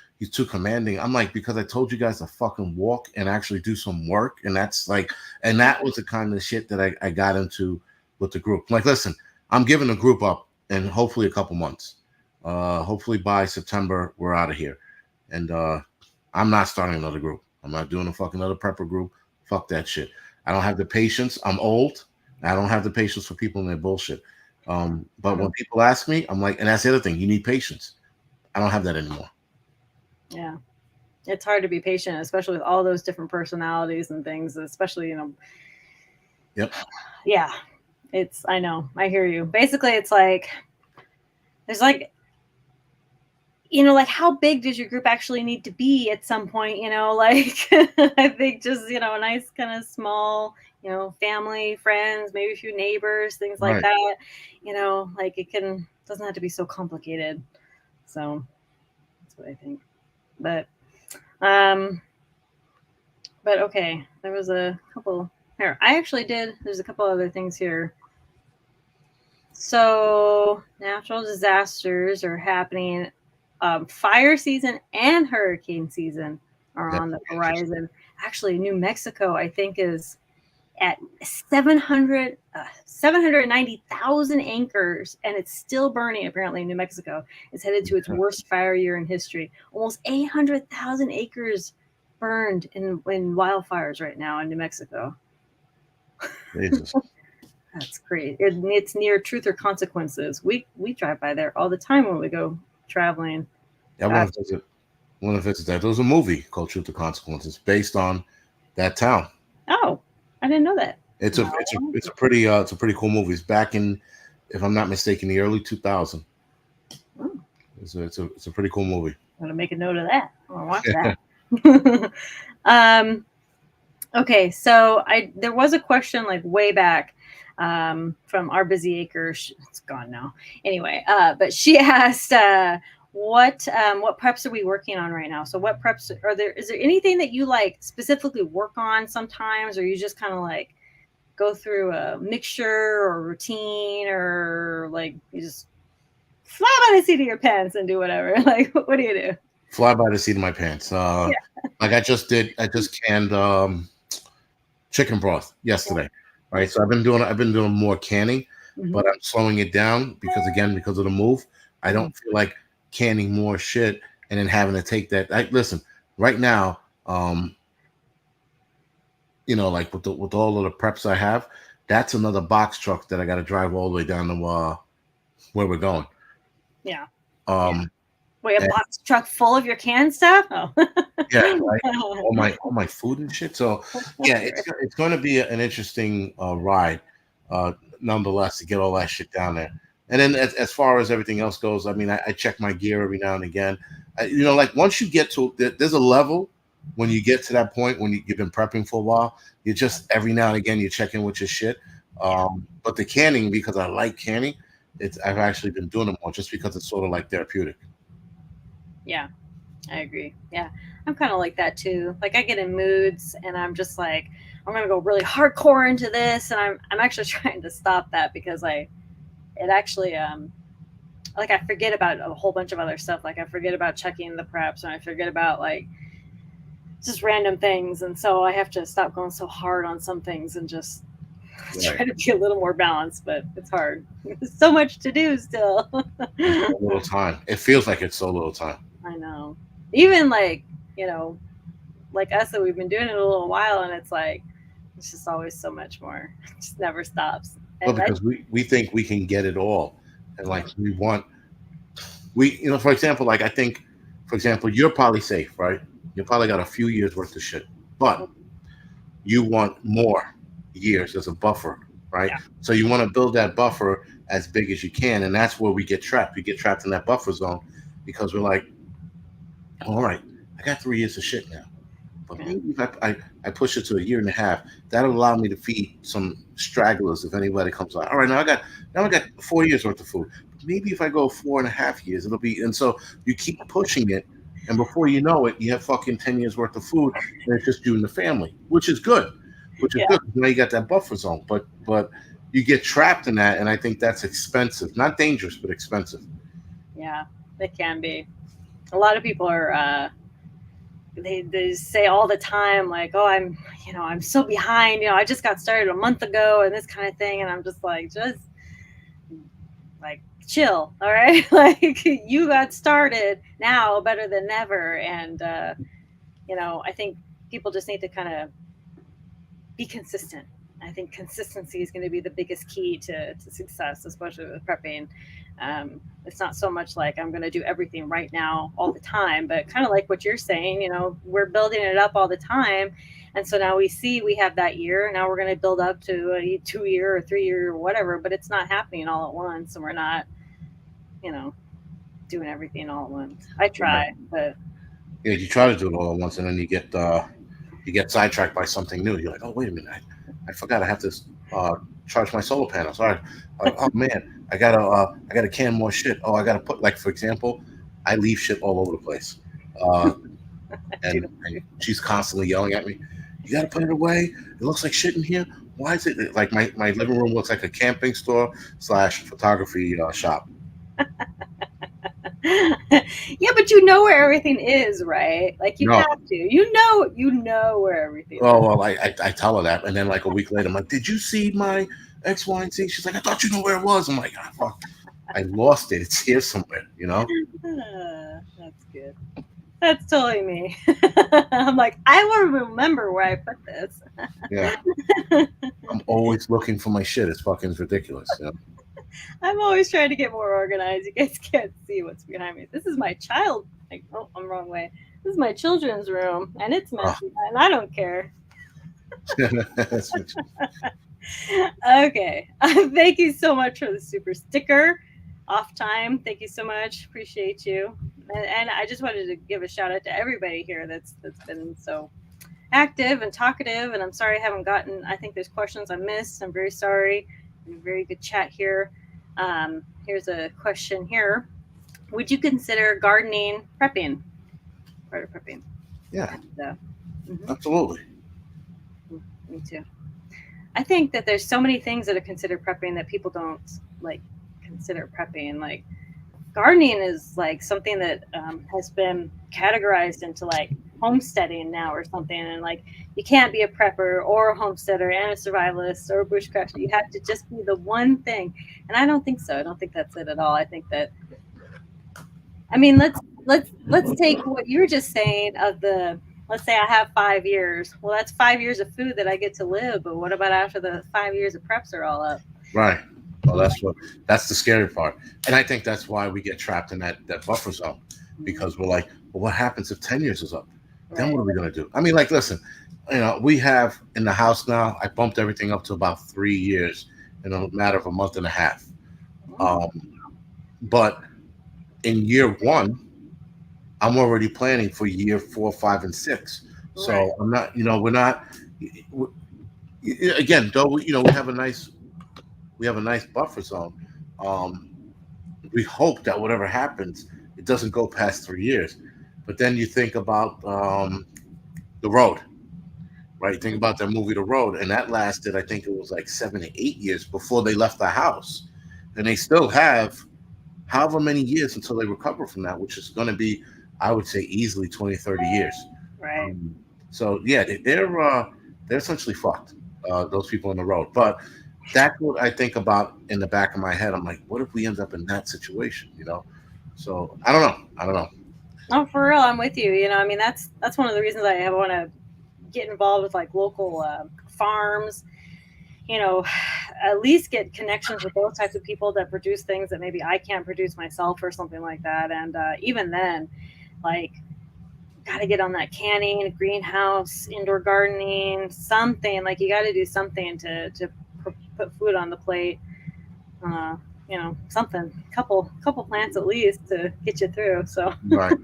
commanding. I'm like, because I told you guys to fucking walk and actually do some work, and that's like, and that was the kind of shit that I got into with the group. Like, listen, I'm giving the group up in hopefully a couple months. Hopefully by September we're out of here, and I'm not starting another group. I'm not doing a fucking other prepper group. Fuck that shit. I don't have the patience. I'm old. I don't have the patience for people and their bullshit. But when Mhm. people ask me, I'm like, and that's the other thing. You need patience. I don't have that anymore. Yeah. It's hard to be patient, especially with all those different personalities and things, especially, Yep. yeah, I know, I hear you. Basically, it's like, there's like, like how big does your group actually need to be at some point, like, I think just, a nice kind of small, family, friends, maybe a few neighbors, things like Right. that, like doesn't have to be so complicated. So that's what I think. But, um, But okay, there was a couple here. There's a couple other things here. So natural disasters are happening. Fire season and hurricane season are That's on the interesting. horizon. Actually, New Mexico, I think, is at 790,000 acres, and it's still burning. Apparently, in New Mexico, it's headed to its worst fire year in history. Almost 800,000 acres burned in wildfires right now in New Mexico. Jesus. That's great. It's near Truth or Consequences. We drive by there all the time when we go traveling. Yeah, I want That's to visit. Want to visit that. There was a movie called Truth to Consequences based on that town. oh, I didn't know that. It's a No, it's a it's a pretty cool movie. It's back in, if I'm not mistaken, the early 2000s. oh, It's a pretty cool movie. I'm gonna make a note of that. I want to watch that. um, okay, so I there was a question like way back from our busy acre. It's gone now. Anyway, but she asked, what preps are we working on right now? So what preps are there? Is there anything that you like specifically work on sometimes, or you just kind of like go through a mixture or routine, or like you just fly by the seat of your pants and do whatever? Like, what do you do? Fly by the seat of my pants. Yeah. Like I just canned chicken broth yesterday. Right. Nice. So I've been doing more canning, Hmm. but I'm slowing it down because of the move. I don't feel like canning more shit and then having to take that. Listen, right now, like with all of the preps I have, that's another box truck that I got to drive all the way down to where we're going. Yeah. Yeah. Um, Wait, a and box truck full of your canned stuff? Oh. yeah, right. All my food and shit. So yeah, it's going to be an interesting ride, uh, nonetheless, to get all that shit down there. And then as far as everything else goes, I mean, I check my gear every now and again. Like once you get to there's a level when you get to that point when you've been prepping for a while, you just every now and again you check in with your shit. Yeah. But the canning, because I like canning, I've actually been doing it more just because it's sort of like therapeutic. Yeah. I agree. Yeah. I'm kind of like that too. Like I get in moods and I'm just like, I'm going to go really hardcore into this. And I'm actually trying to stop that because it actually, like I forget about a whole bunch of other stuff. Like I forget about checking the preps and I forget about like just random things. And so I have to stop going so hard on some things and just Right. try to be a little more balanced, but it's hard. There's so much to do still. And so little time. It feels like it's so little time. I know. Even like, you know, like us that we've been doing it a little while and it's like it's just always so much more. It just never stops. Well, And I because we think we can get it all, and yeah, like for example, like I think, for example, you're probably safe, right? You probably got a few years worth of shit, but you want more years as a buffer, right? yeah, So you want to build that buffer as big as you can, and that's where we get trapped. We get trapped in that buffer zone because we're like, all right, I got 3 years of shit now. But yeah, maybe if I push it to a year and a half, that'll allow me to feed some stragglers if anybody comes out. All right, now I got 4 years worth of food. Maybe if I go 4.5 years, it'll be, and so you keep pushing it, and before you know it, you have fucking 10 years worth of food, and it's just you and the family, which is good, which is yeah, good. Now you got that buffer zone, but you get trapped in that, and I think that's expensive, not dangerous, but expensive. yeah. It can be. A lot of people are they say all the time like, oh, I'm so behind, I just got started a month ago and this kind of thing, and I'm just like, just like chill, all right. Like you got started now better than never. And I think people just need to kind of be consistent. I think consistency is going to be the biggest key to success, especially with prepping. It's not so much like I'm going to do everything right now all the time, but kind of like what you're saying, we're building it up all the time. And so now we see we have that year. Now we're going to build up to a 2 year or 3 year or whatever, but it's not happening all at once. And we're not, you know, doing everything all at once. I Right. try, but Yeah, you try to do it all at once, and then you get sidetracked by something new. You're like, oh wait a minute, I forgot I have to uh, charge my solar panels. All right, oh man, I gotta can more shit. Oh, I gotta put, like, for example, I leave shit all over the place, uh, I do. and she's constantly yelling at me. You gotta put it away. It looks like shit in here. Why is it like my living room looks like a camping store slash photography shop? Yeah, but you know where everything is, right? Like you No. have to. You know where everything Oh is. well, I tell her that, and then like a week later, I'm like, "Did you see my X, Y, and Z?" She's like, "I thought you knew where it was." I'm like, "Ah, fuck, I lost it. It's here somewhere, you know." That's good. That's totally me. I'm like, I will remember where I put this. Yeah, I'm always looking for my shit. It's fucking ridiculous. You know? I'm always trying to get more organized. You guys can't see what's behind me. This is my child. Like, oh, I'm wrong way. This is my children's room, and it's Oh, messy, and I don't care. that's what Okay. Thank you so much for the super sticker. Off time. Thank you so much. Appreciate you. And I just wanted to give a shout out to everybody here that's been so active and talkative. And I'm sorry I haven't gotten. I think there's questions I missed. I'm very sorry. Very good chat here. Here's a question here. Would you consider gardening prepping? Part of prepping. yeah, And, mhm, absolutely. me too. I think that there's so many things that are considered prepping that people don't like consider prepping. Like gardening is like something that has been categorized into like homesteading now or something, and like you can't be a prepper or a homesteader and a survivalist or a bushcrafter. You have to just be the one thing, and I don't think so. I don't think that's it at all. I think that, I mean, let's take what you were just saying of the, let's say I have 5 years. Well, that's 5 years of food that I get to live, but what about after the 5 years of preps are all up? Right. Well, that's the scary part, and I think that's why we get trapped in that buffer zone, because we're like, well, what happens if 10 years is up? Then Right. what are we gonna do? I mean, like, listen, we have in the house now. I bumped everything up to about 3 years in a matter of a month and a half. Mm, Um, but in year one, I'm already planning for year 4, 5, and 6. right. So I'm not, we're not. Again, though, we have a nice buffer zone. Um, we hope that whatever happens, it doesn't go past 3 years. But then you think about the road, right? You think about that movie, The Road, and that lasted, I think it was like 7 to 8 years before they left the house, and they still have however many years until they recover from that, which is going to be, I would say, easily 20, 30 years. Right. Um, so yeah, they're essentially fucked. Those people on the road, but that's what I think about in the back of my head. I'm like, what if we end up in that situation? So I don't know. I don't know. No, for real, I'm with you. I mean, that's one of the reasons I want to get involved with like local farms. You know, at least get connections with those types of people that produce things that maybe I can't produce myself or something like that. And even then, like, got to get on that canning, greenhouse, indoor gardening, something. Like, you got to do something to put food on the plate. Uh, something, couple plants at least to get you through. So, Right.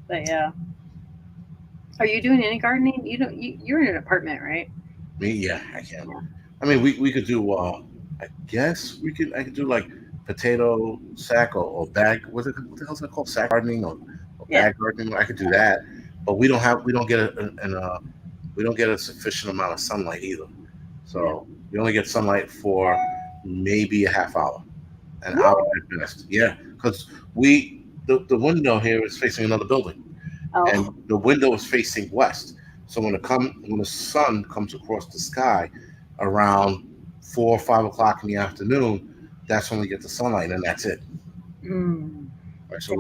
but yeah. Are you doing any gardening? You're in an apartment, right? Me, yeah, I can. I mean, we could do. I guess I could do like potato sack or bag. What the hell's that called? Sack gardening or Yeah. bag gardening. I could do that, but we don't get we don't get a sufficient amount of sunlight either. Yeah. So we only get sunlight for maybe a half hour, an hour Really? at best. Yeah, because the window here is facing another building, and Oh. the window is facing west. So when the sun comes across the sky around 4 or 5 o'clock in the afternoon, that's when we get the sunlight, and that's it. Mm. Right. So Damn.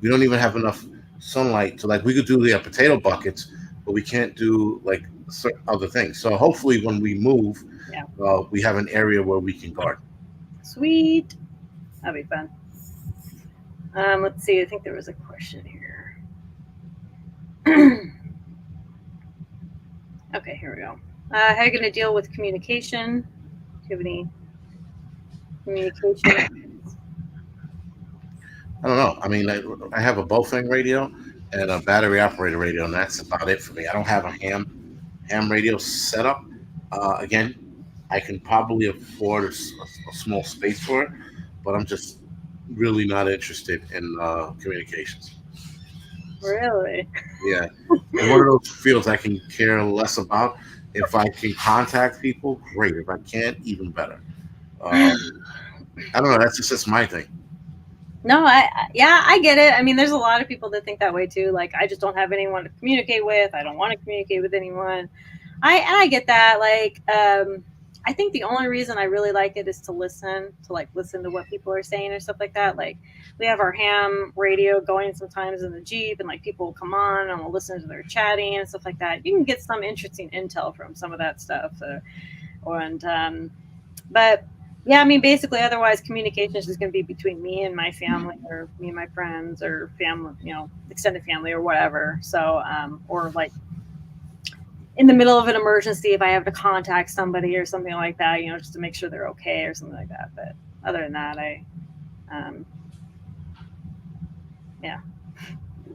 we don't even have enough sunlight to, like, we could do the potato buckets, but we can't do like certain other things. So hopefully when we move, Yeah. we have an area where we can garden. Sweet. That'd be fun. Let's see. I think there was a question here. Okay, here we go. How are you going to deal with communication? Do you have any communication? I don't know. I mean, I have a Bofang radio and a battery operated radio, and that's about it for me. I don't have a ham radio set up. Again, I can probably afford a small space for it, but I'm just really not interested in communications. Really? Yeah, and one of those fields I can care less about. If I can contact people, great. If I can't, even better. Um, I don't know. That's my thing. No, yeah, I get it. I mean, there's a lot of people that think that way too. Like, I just don't have anyone to communicate with. I don't want to communicate with anyone. I get that. Like, I think the only reason I really like it is to like listen to what people are saying or stuff like that. Like, we have our ham radio going sometimes in the Jeep, and like people will come on and we'll listen to their chatting and stuff like that. You can get some interesting intel from some of that stuff. And but yeah, I mean, basically, otherwise, communication is just going to be between me and my family, or me and my friends, or family, extended family, or whatever. So, or like in the middle of an emergency, if I have to contact somebody or something like that, just to make sure they're okay or something like that. But other than that, um, yeah,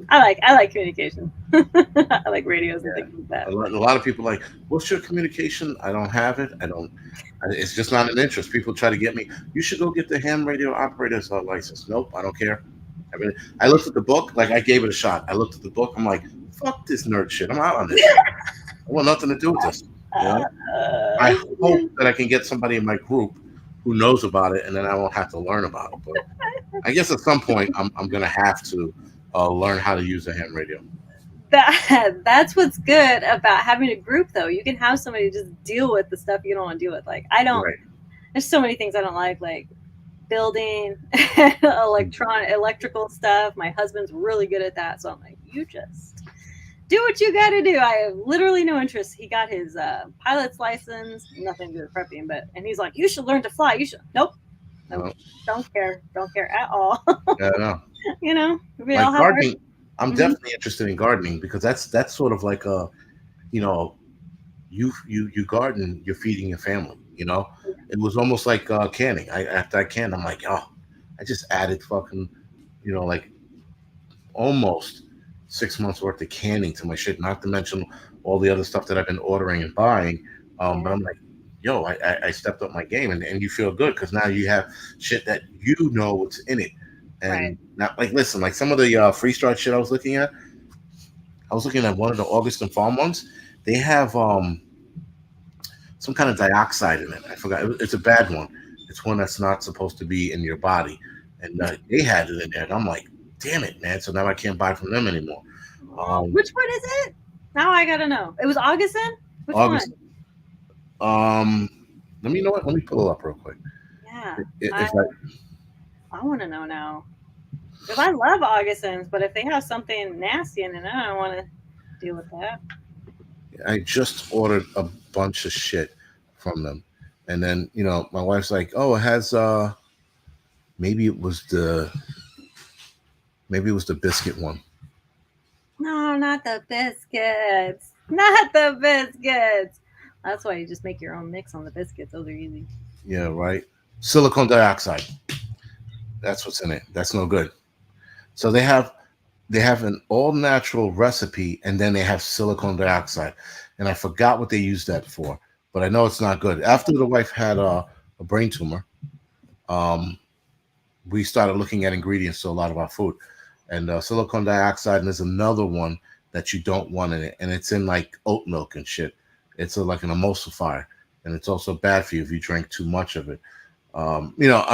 I like communication. I like radios and things like that. A lot of people like, what's your communication? I don't have it. I don't. It's just not an interest. People try to get me. You should go get the ham radio operator's license. Nope, I don't care. I mean, I looked at the book. Like, I gave it a shot. I looked at the book. I'm like, fuck this nerd shit. I'm out on this. I want nothing to do with this. You know. I hope that I can get somebody in my group who knows about it, and then I won't have to learn about it. But I guess at some point, I'm gonna have to learn how to use a ham radio. That's what's good about having a group, though. You can have somebody just deal with the stuff you don't want to deal with. Like, I don't. Right. There's so many things I don't like building, electrical stuff. My husband's really good at that, so I'm like, you just do what you got to do. I have literally no interest. He got his pilot's license, nothing to do with prepping, and he's like, you should learn to fly. You should. Nope, nope, No, don't care at all. yeah, no. We Like all have our. gardening, I'm Mhm. definitely interested in gardening because that's sort of like a, you know, you garden, you're feeding your family. It was almost like canning. After I canned, I'm like, oh, I just added fucking, like almost 6 months worth of canning to my shit. Not to mention all the other stuff that I've been ordering and buying. But Yeah, I'm like, yo, I stepped up my game, and you feel good because now you have shit that you know what's in it. right. And not like, listen, like some of the freeze dried shit I was looking at one of the August and Farm ones. They have some kind of dioxide in it. I forgot. It's a bad one. It's one that's not supposed to be in your body, and they had it in there. And I'm like, damn it, man. So now I can't buy from them anymore. Um, Which one is it? Now I gotta know. It was Augustin. Which one? August. Um, let me know what. Let me pull it up real quick. Yeah, I If I want to know now because I love Augustins, but if they have something nasty in it, I don't want to deal with that. I just ordered a bunch of shit from them, and then my wife's like, oh, it has maybe it was the maybe it was the biscuit one. No, not the biscuits. Not the biscuits. That's why you just make your own mix on the biscuits. Those are easy. Yeah, right. Silicon dioxide. That's what's in it. That's no good. So they have an all natural recipe, and then they have silicon dioxide, and I forgot what they used that for, but I know it's not good. After the wife had a brain tumor, um, we started looking at ingredients to a lot of our food, and silicon dioxide is another one that you don't want in it, and it's in like oat milk and shit. It's like an emulsifier, and it's also bad for you if you drink too much of it. I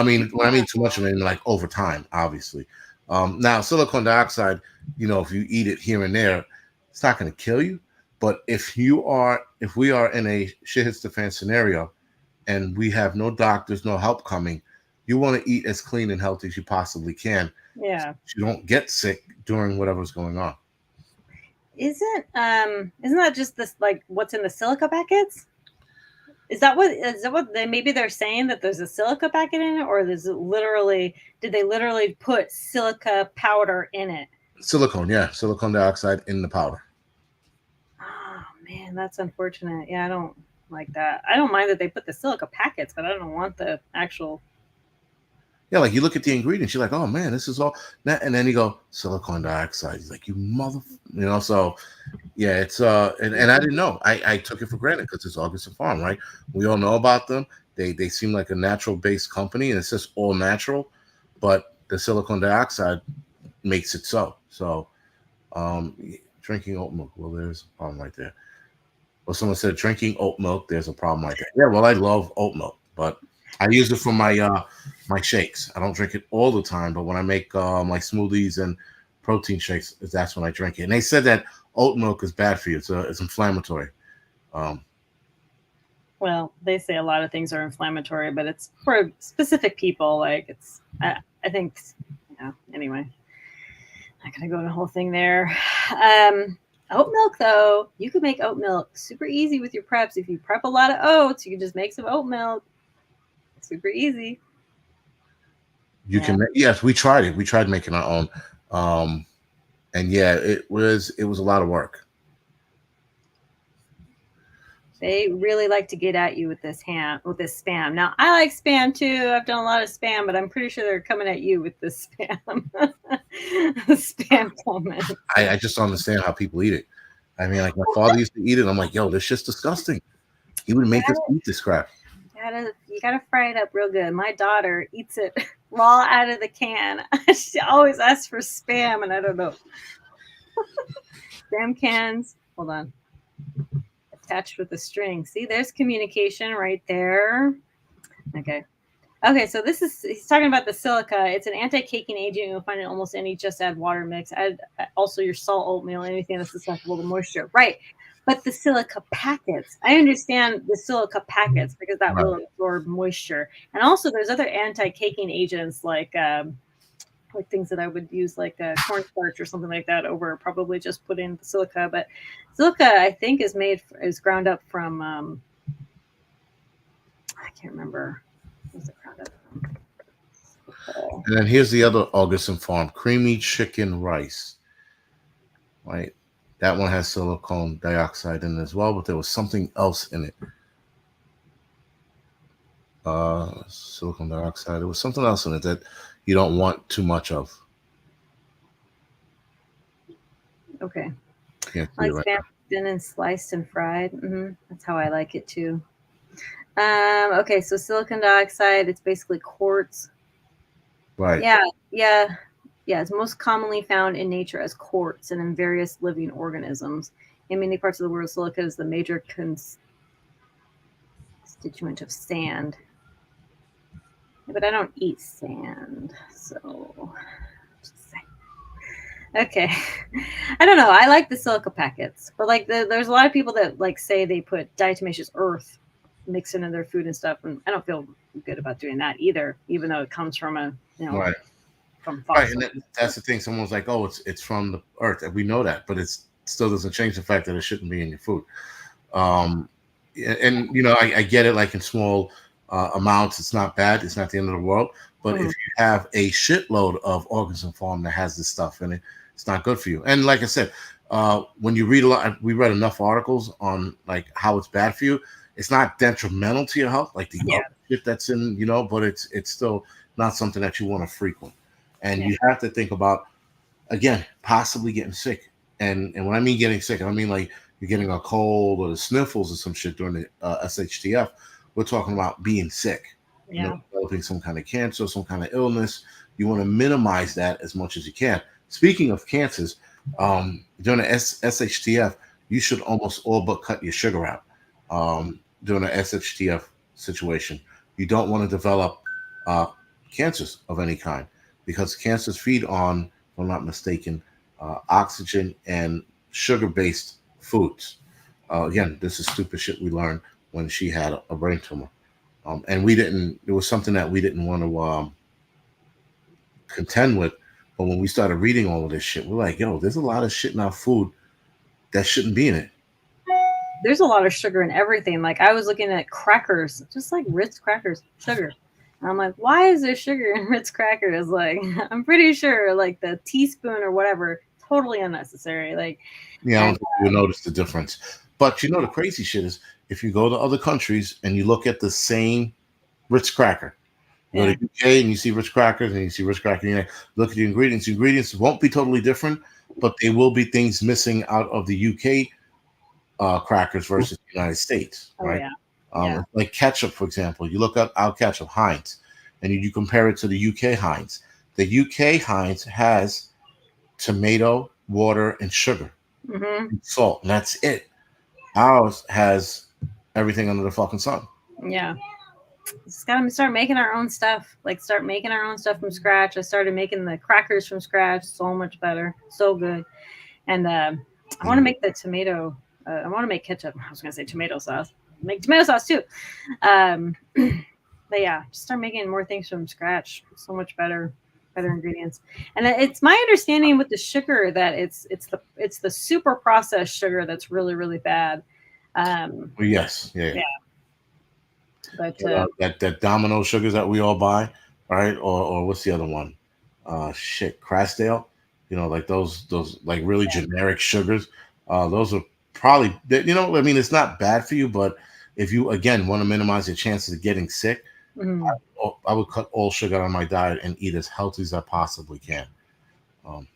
mean, when I mean too much, I mean like over time, obviously. Now, silicon dioxide, if you eat it here and there, it's not going to kill you. But if we are in a shit hits the fan scenario, and we have no doctors, no help coming, you want to eat as clean and healthy as you possibly can, Yeah. so you don't get sick during whatever's going on. Isn't that just this like what's in the silica packets? Is that what maybe they're saying that there's a silica packet in it, or is it literally did they literally put silica powder in it? Silicone, yeah, silicone dioxide in the powder. Oh man, that's unfortunate. Yeah, I don't like that. I don't mind that they put the silica packets, but I don't want the actual. Yeah, like you look at the ingredients, you're like, oh man, this is all that, and then you go silicone dioxide. He's like, you mother, So yeah, it's and I didn't know. I took it for granted because it's August Farm, right? We all know about them. They seem like a natural based company, and it's just all natural, but the silicone dioxide makes it so. So, um, drinking oat milk. Well, there's a problem right there. Well, someone said drinking oat milk. There's a problem right there. Yeah, well, I love oat milk, but I use it for my shakes. I don't drink it all the time, but when I make my smoothies and protein shakes, that's when I drink it. And they said that oat milk is bad for you. It's inflammatory. Um, Well, they say a lot of things are inflammatory, but it's for specific people. Like I think, Anyway, not gonna go into the whole thing there. Um, Oat milk, though, you could make oat milk super easy with your preps. If you prep a lot of oats, you can just make some oat milk. Super easy. you Yeah. can, yes, we tried it. We tried making our own, um, and yeah, it was a lot of work. They really like to get at you with this spam. Now I like spam too. I've done a lot of spam, but I'm pretty sure they're coming at you with this spam. Spam comments. I just don't understand how people eat it. I mean, like my father used to eat it. I'm like, yo, this shit's disgusting. He would make us eat this crap. You gotta fry it up real good. My daughter eats it raw out of the can. She always asks for spam, and I don't know. Spam cans. Hold on. Attached with a string. See, there's communication right there. Okay. Okay, so he's talking about the silica. It's an anti-caking agent. You'll find it in almost any just add water mix. Add also your salt, oatmeal, anything that's susceptible to moisture. Right. But the silica packets, I understand the silica packets because that Right. will absorb moisture. And also there's other anti-caking agents like like things that I would use like cornstarch or something like that over probably just put in the silica. But silica, I think, is ground up from I can't remember. What's it ground up from? Oh, And then here's the other Augustin Farm creamy chicken rice. Right, that one has silicone dioxide in it as well, but there was something else in it. Silicone dioxide. There was something else in it that you don't want too much of. okay. Can't I see it like right spam now. thin and sliced and fried. That's how I like it too. Okay, so silicon dioxide, it's basically quartz. Right, Yeah, yeah, yeah. It's most commonly found in nature as quartz and in various living organisms. In many parts of the world, silica is the major constituent of sand. Yeah, but I don't eat sand, so okay. I don't know. I like the silica packets, but like there's a lot of people that like say they put diatomaceous earth mixed into their food and stuff, and I don't feel good about doing that either, even though it comes from a right, from right. And fossil. that's the thing. Someone's like, "Oh, it's from the earth," and we know that, but it's still doesn't change the fact that it shouldn't be in your food. Um, and I get it. Like in small amounts, it's not bad. It's not the end of the world. But if Mhm. you have a shitload of organism farm that has this stuff in it, it's not good for you. And like I said, when you read a lot, we read enough articles on like how it's bad for you. It's not detrimental to your health, like the Yeah, other shit that's in, but it's still not something that you want to frequent. And yeah, you have to think about again, possibly getting sick. And when I mean getting sick, I mean like you're getting a cold or the sniffles or some shit during the SHTF. We're talking about being sick, yeah. developing some kind of cancer, some kind of illness. You want to minimize that as much as you can. Speaking of cancers, during the SHTF, you should almost all but cut your sugar out during an SHTF situation. You don't want to develop uh, cancers of any kind because cancers feed on, if I'm not mistaken, oxygen and sugar-based foods. Again, this is stupid shit we learned when she had a brain tumor, and we didn't. It was something that we didn't want to contend with. But when we started reading all of this shit, we're like, yo, there's a lot of shit in our food that shouldn't be in it. There's a lot of sugar in everything. Like I was looking at crackers, just like Ritz crackers, sugar. And I'm like, why is there sugar in Ritz crackers? Like, I'm pretty sure like the teaspoon or whatever, totally unnecessary. Like, Yeah, I don't and think you would notice the difference. But the crazy shit is if you go to other countries and you look at the same Ritz cracker, you go to yeah, UK and you see Ritz crackers and you see Ritz cracker, and you look at the ingredients. The ingredients won't be totally different, but they will be things missing out of the UK crackers versus the United States, oh right? yeah, yeah. Like ketchup, for example. You look at our ketchup, Heinz, and you compare it to the UK Heinz. The UK Heinz has tomato, water, and sugar, Hmm. and salt, and that's it. Ours has everything under the fucking sun. Yeah. Just gotta start making our own stuff. Like start making our own stuff from scratch. I started making the crackers from scratch. So much better. So good. And I want to make the tomato. I want to make ketchup. I was gonna say tomato sauce. Make tomato sauce too. But yeah, just start making more things from scratch. So much better, better ingredients. And it's my understanding with the sugar that it's the super processed sugar that's really really bad. Um, Well, yes, yeah. yeah, but That Domino sugars that we all buy, right? Or what's the other one? Shit, Crasdale. Like those like really generic sugars. Those are probably I mean, it's not bad for you, but if you again want to minimize your chances of getting sick, mhm. I would cut all sugar out of my diet and eat as healthy as I possibly can. Um,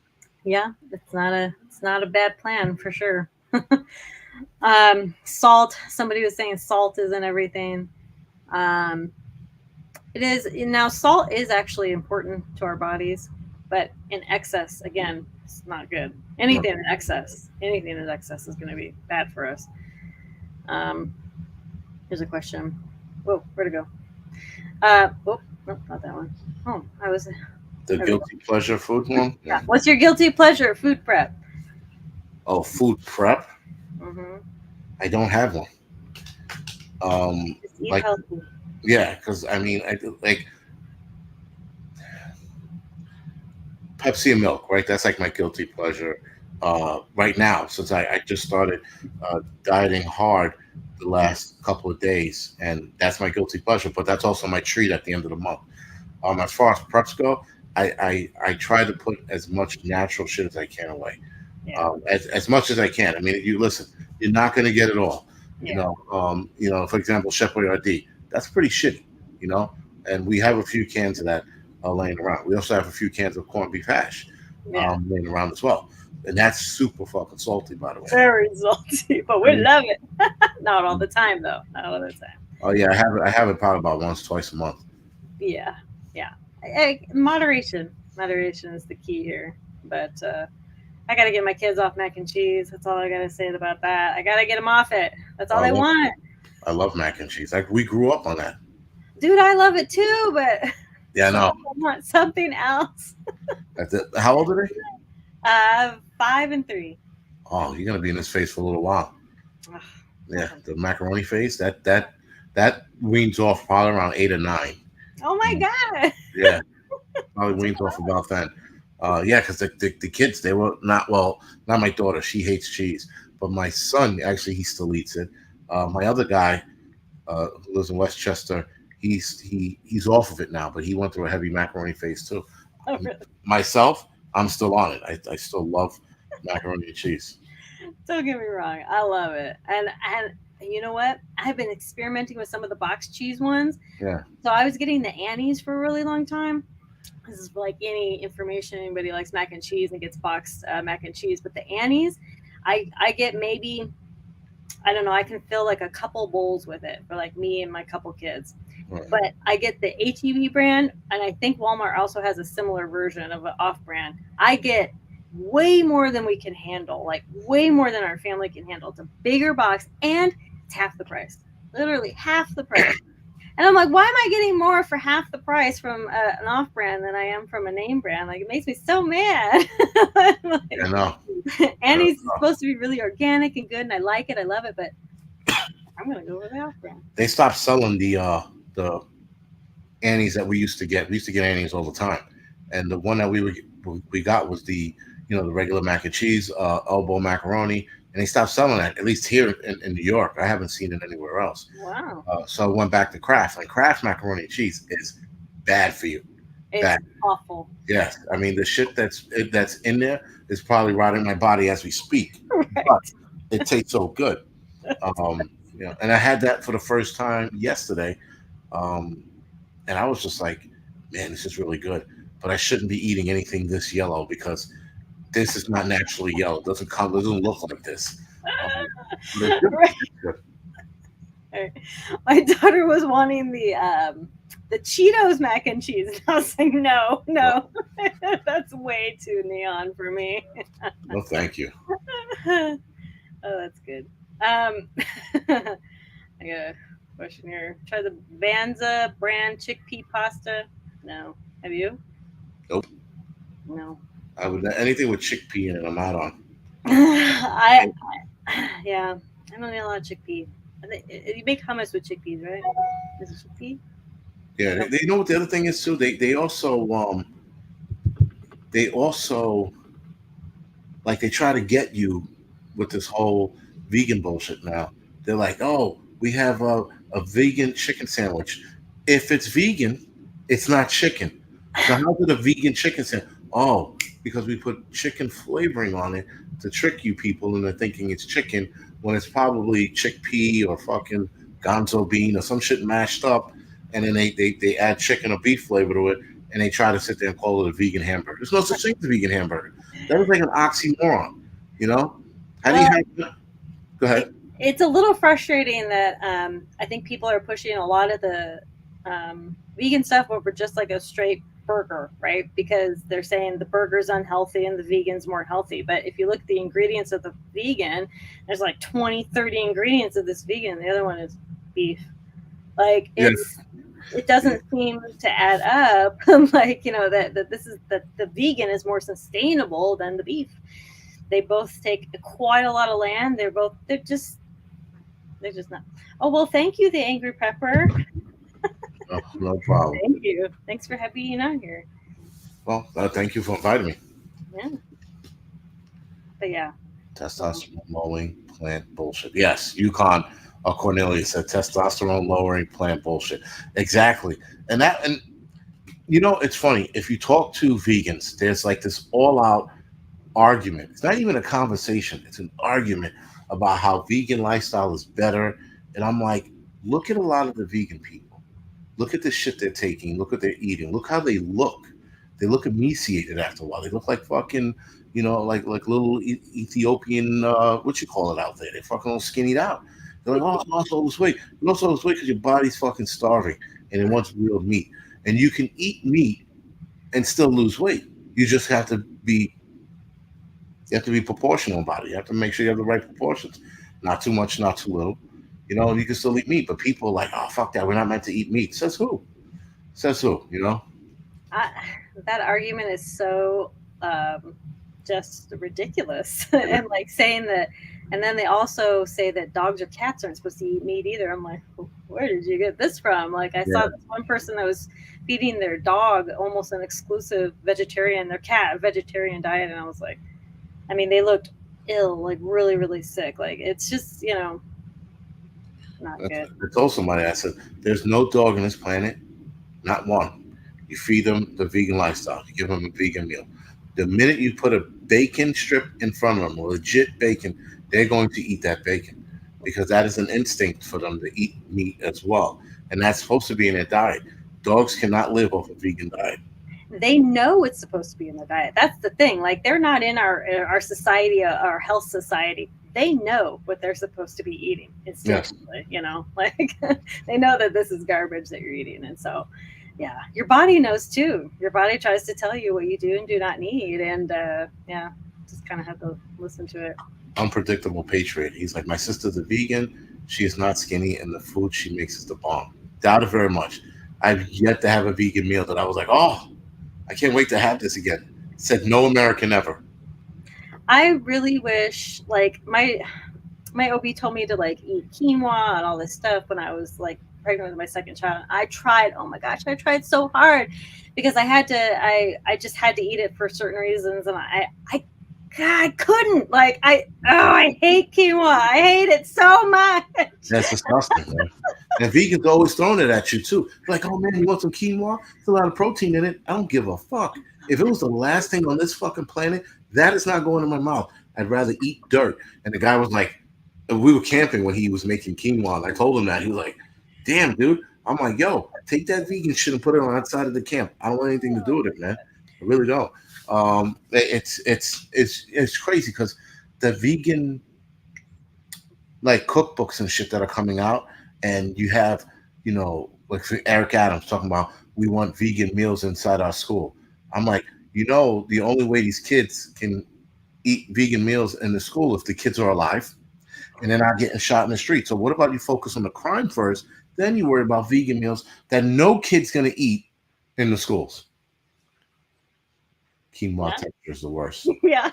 Yeah, it's not a bad plan for sure. Salt. Somebody was saying salt is in everything. Um, it is now. Salt is actually important to our bodies, but in excess, again, it's not good. Anything in excess is going to be bad for us. Um, here's a question. Whoa, where'd it go? Oh, nope, not that one. Oh, I was. the There we go. guilty pleasure food one. Yeah. Yeah. What's your guilty pleasure? Food prep. Oh, food prep. Mm-hmm. I don't have one. Just eat Like healthy. yeah, because I mean, like Pepsi and milk, right? That's like my guilty pleasure right now, since I just started dieting hard the last couple of days, and that's my guilty pleasure. But that's also my treat at the end of the month. As far as preps go, I try to put as much natural shit as I can away, Yeah. as much as I can. I mean, you listen, you're not going to get it all. Yeah. For example, Chef Boyardee, that's pretty shitty, you know. And we have a few cans of that laying around. We also have a few cans of corned beef hash Yeah. laying around as well, and that's super fucking salty, by the way. Very salty, but I we mean, love it. Not all the time, though. Not all the time. oh yeah, I have it probably about once, twice a month. Yeah. Yeah. Moderation. Moderation is the key here. But I got to get my kids off mac and cheese. That's all I got to say about that. I got to get them off it. That's all I they love want. I love mac and cheese. Like we grew up on that. Dude, I love it too, but Yeah, I I know. want something else. How old are they? 5 and 3. Oh, you're gonna be in this phase for a little while. Ugh, Yeah, the macaroni phase. That weans off probably around 8 or 9. oh my Mm, god. yeah, probably weans off about then. Yeah, because the kids they were not well. Not my daughter. She hates cheese, but my son actually he still eats it. My other guy who lives in Westchester, he's off of it now, but he went through a heavy macaroni phase too. Oh, really? Myself, I'm still on it. I still love macaroni and cheese. Don't get me wrong. I love it. And you know what? I've been experimenting with some of the box cheese ones. Yeah, So I was getting the Annie's for a really long time. This is like any information anybody likes mac and cheese and gets boxed mac and cheese, but the Annie's, I get maybe I don't know. I can fill like a couple bowls with it for like me and my couple kids. right. But I get the HEB brand, and I think Walmart also has a similar version of an off brand. I get way more than we can handle, like way more than our family can handle. It's a bigger box, and it's half the price, literally half the price. And I'm like, why am I getting more for half the price from an off brand than I am from a name brand? Like, it makes me so mad. Yeah, Like, no. Annie's supposed to be really organic and good, and I like it. I love it, but I'm gonna go with the off brand. They stopped selling the Annie's that we used to get. We used to get Annie's all the time, and the one that we got was the regular mac and cheese, elbow macaroni, and they stopped selling that. At least here in New York, I haven't seen it anywhere else. Wow, So I went back to Kraft, and Kraft macaroni and cheese is bad for you. it's Bad. awful. Yes, I mean the shit that's in there is probably rotting my body as we speak, Right. but it tastes so good. And I had that for the first time yesterday, um, and I was just like, man, this is really good. But I shouldn't be eating anything this yellow because this is not naturally yellow. It doesn't look like this. Um, but it's good. Right. It's good. My daughter was wanting the Cheetos mac and cheese, and I was like, no, Well, no, that's way too neon for me. no, thank you. Oh, that's good. I got a question here. Try the Banza brand chickpea pasta. No. Have you? Nope. No. I would anything with chickpea in it. I'm out on. I yeah. I don't eat a lot of chickpea. You make hummus with chickpeas, right? Is it chickpea? Yeah, No. they you know what the other thing is too. They also like they try to get you with this whole vegan bullshit now. They're like, oh, we have a vegan chicken sandwich. If it's vegan, it's not chicken. So how did a vegan chicken sandwich? Oh, because we put chicken flavoring on it to trick you people into thinking it's chicken when it's probably chickpea or fucking gonzo bean or some shit mashed up, and then they add chicken or beef flavor to it, and they try to sit there and call it a vegan hamburger. There's no such thing as a vegan hamburger. That is like an oxymoron, you know? How do you Well, have? Go ahead. it's a little frustrating that I think people are pushing a lot of the vegan stuff over just like a straight burger, right? Because they're saying the burger's unhealthy and the vegan's more healthy. But if you look at the ingredients of the vegan, there's like 20, 30 ingredients of this vegan. The other one is beef. Like Yeah, it yeah, doesn't seem to add up. Like, that this is that the vegan is more sustainable than the beef. They both take quite a lot of land. They're just not. Oh, well, thank you, the angry pepper. no problem. Thank you. Thanks for being on here. Well, thank you for inviting me. Yeah, but yeah. So Testosterone lowering plant bullshit. Yes, Yukon Cornelia said testosterone lowering plant bullshit. Exactly. And it's funny. If you talk to vegans, there's like this all out argument. It's not even a conversation, it's an argument about how vegan lifestyle is better. And I'm like, look at a lot of the vegan people. Look at the shit they're taking. Look what they're eating. Look how they look. They look emaciated after a while. They look like fucking, like little Ethiopian, what you call it out there. They're fucking all skinnied out. They're like, oh, I lost all this weight. You lost all this weight because your body's fucking starving and it wants real meat. And you can eat meat and still lose weight. You just have to be proportional about it. You have to make sure you have the right proportions. Not too much, not too little. You can still eat meat, but people are like, oh fuck that, we're not meant to eat meat. Says who? Says who? I, that argument is so just ridiculous, and like saying that, and then they also say that dogs or cats aren't supposed to eat meat either. I'm like, where did you get this from? Like, I saw Yeah, this one person that was feeding their dog almost an exclusive vegetarian, their cat a vegetarian diet, and I was like, I mean, they looked ill, like really, really sick. Like, it's just, not good. I told somebody, I said, there's no dog on this planet, not one. You feed them the vegan lifestyle. You give them a vegan meal. The minute you put a bacon strip in front of them, legit bacon, they're going to eat that bacon because that is an instinct for them to eat meat as well. And that's supposed to be in their diet. Dogs cannot live off a vegan diet. They know it's supposed to be in their diet. That's the thing. Like, they're not in our society, our health society. They know what they're supposed to be eating Yes, instinctively. Like they know that this is garbage that you're eating, and so yeah, your body knows too. Your body tries to tell you what you do and do not need, and yeah, just kind of have to listen to it. unpredictable patriot. He's like, my sister's a vegan. She is not skinny, and the food she makes is the bomb. Doubt it very much. I've yet to have a vegan meal that I was like, oh, I can't wait to have this again. Said no American ever. I really wish, like, my OB told me to like eat quinoa and all this stuff when I was like pregnant with my second child. I tried, oh my gosh, I tried so hard because I just had to eat it for certain reasons, and I God, I couldn't. Like, I hate quinoa. I hate it so much. That's disgusting, man. And vegans always throwing it at you too. Like, oh man, you want some quinoa? There's a lot of protein in it. I don't give a fuck. If it was the last thing on this fucking planet, that is not going in my mouth. I'd rather eat dirt. And the guy was like, we were camping when he was making quinoa. And I told him that. He was like, damn, dude. I'm like, yo, take that vegan shit and put it on outside of the camp. I don't want anything to do with it, man. I really don't. It's crazy because the vegan like cookbooks and shit that are coming out, and you have, like for Eric Adams talking about we want vegan meals inside our school. I'm like, the only way these kids can eat vegan meals in the school if the kids are alive and they're not getting shot in the street. So what about you focus on the crime first, then you worry about vegan meals that no kid's gonna eat in the schools. Quinoa Yeah, texture is the worst, yeah.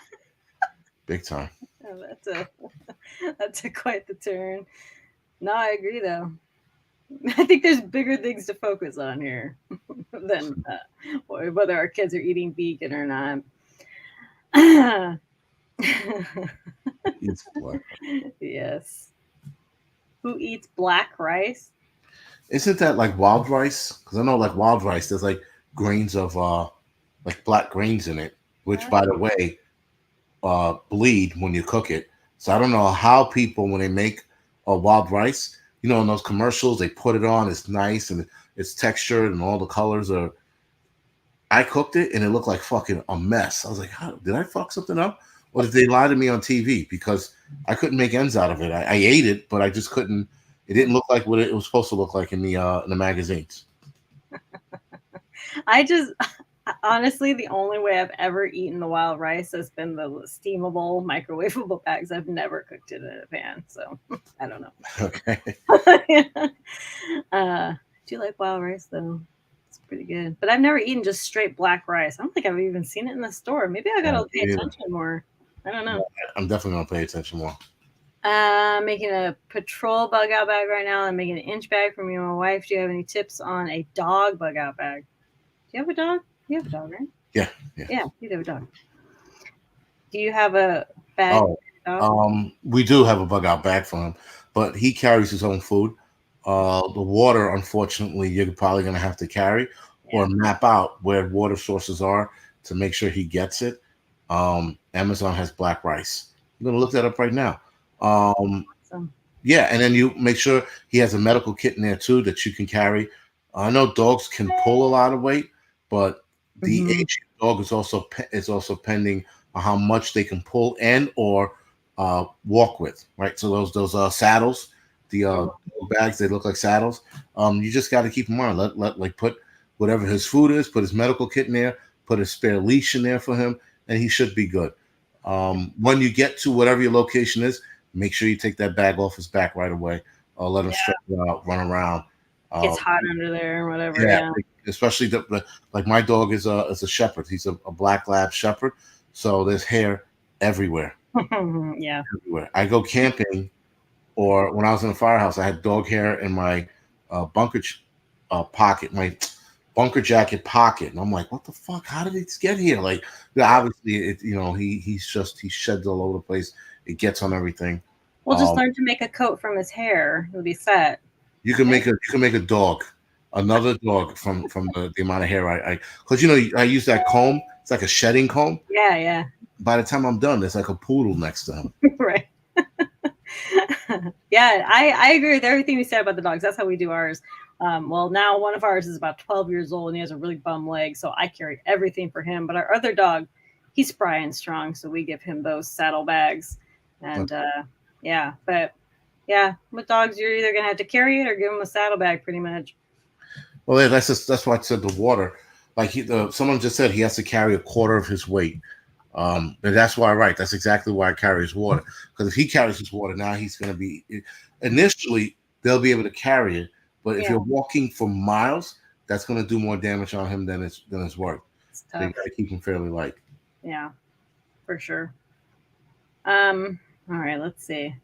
big time. Oh, that's a quite the turn. No, I agree though. I think there's bigger things to focus on here than whether our kids are eating vegan or not. It's black. Yes. Who eats black rice? Isn't that like wild rice? Because I know like wild rice, there's like grains of like black grains in it, which Huh? by the way bleed when you cook it. So I don't know how people when they make a wild rice, in those commercials they put it on, it's nice and it's textured and all the colors are. I cooked it and it looked like fucking a mess. I was like, how did I fuck something up? Or did they lie to me on TV? Because I couldn't make ends out of it. I ate it, but I just couldn't. It didn't look like what it was supposed to look like in the magazines. I just honestly, the only way I've ever eaten the wild rice has been the steamable, microwavable bags. I've never cooked it in a pan, so I don't Okay. know. Do you like wild rice though? It's pretty good, but I've never eaten just straight black rice. I don't think I've even seen it in the store. Maybe I gotta pay Yeah, attention more. I don't know. I'm definitely gonna pay attention more. Making a patrol bug out bag right now. I'm making an inch bag for me and my wife. Do you have any tips on a dog bug out bag? Do you have a dog? You have a dog, right? Yeah, yeah. Yeah, you do have a dog. Do you have a bag Oh, dog? we do have a bug out bag for him, but he carries his own food. The water, unfortunately, you're probably gonna have to carry or Yeah. map out where water sources are to make sure he gets it. Amazon has black rice. I'm gonna look that up right now. Um, So, yeah, and then you make sure he has a medical kit in there too that you can carry. I know dogs can pull a lot of weight, but the hmm age of the dog is also pending on how much they can pull and or walk with. Right, so those saddles, the bags, they look like saddles. You just got to keep in mind. Let like put whatever his food is, put his medical kit in there, put a spare leash in there for him, and he should be good. When you get to whatever your location is, make sure you take that bag off his back right away, or let him yeah, stretch it out, run around. gets Um, hot under there or whatever. yeah, Yeah. especially like my dog is a shepherd. He's a black lab shepherd, so there's hair everywhere, Yeah. everywhere. I go camping, or when I was in the firehouse, I had dog hair in my pocket, my bunker jacket pocket, and I'm like, what the fuck? How did it get here? Like, obviously, he sheds all over the place. It gets on everything. We'll just Um, learn to make a coat from his hair. He'll be set. you can make a dog, another dog from the amount of hair I because I use that comb. It's like a shedding comb. Yeah, yeah. By the time I'm done, there's like a poodle next to him. Right. Yeah, I agree with everything you said about the dogs. That's how we do ours. Well, now one of ours is about 12 years old and he has a really bum leg, so I carry everything for him. But our other dog, he's spry and strong, so we give him those saddle bags. And yeah, but yeah, with dogs, you're either gonna have to carry it or give him a saddle bag, pretty much. Well, yeah, that's why I said the water. Like someone just said, he has to carry a quarter of his weight. And that's why, right? That's exactly why I carry his water. Because if he carries his water, now he's going to be. Initially, they'll be able to carry it, but if Yeah, you're walking for miles, that's going to do more damage on him than it's worth. it's So you tough. got to keep him fairly light. Yeah, for sure. Um, all right, let's see.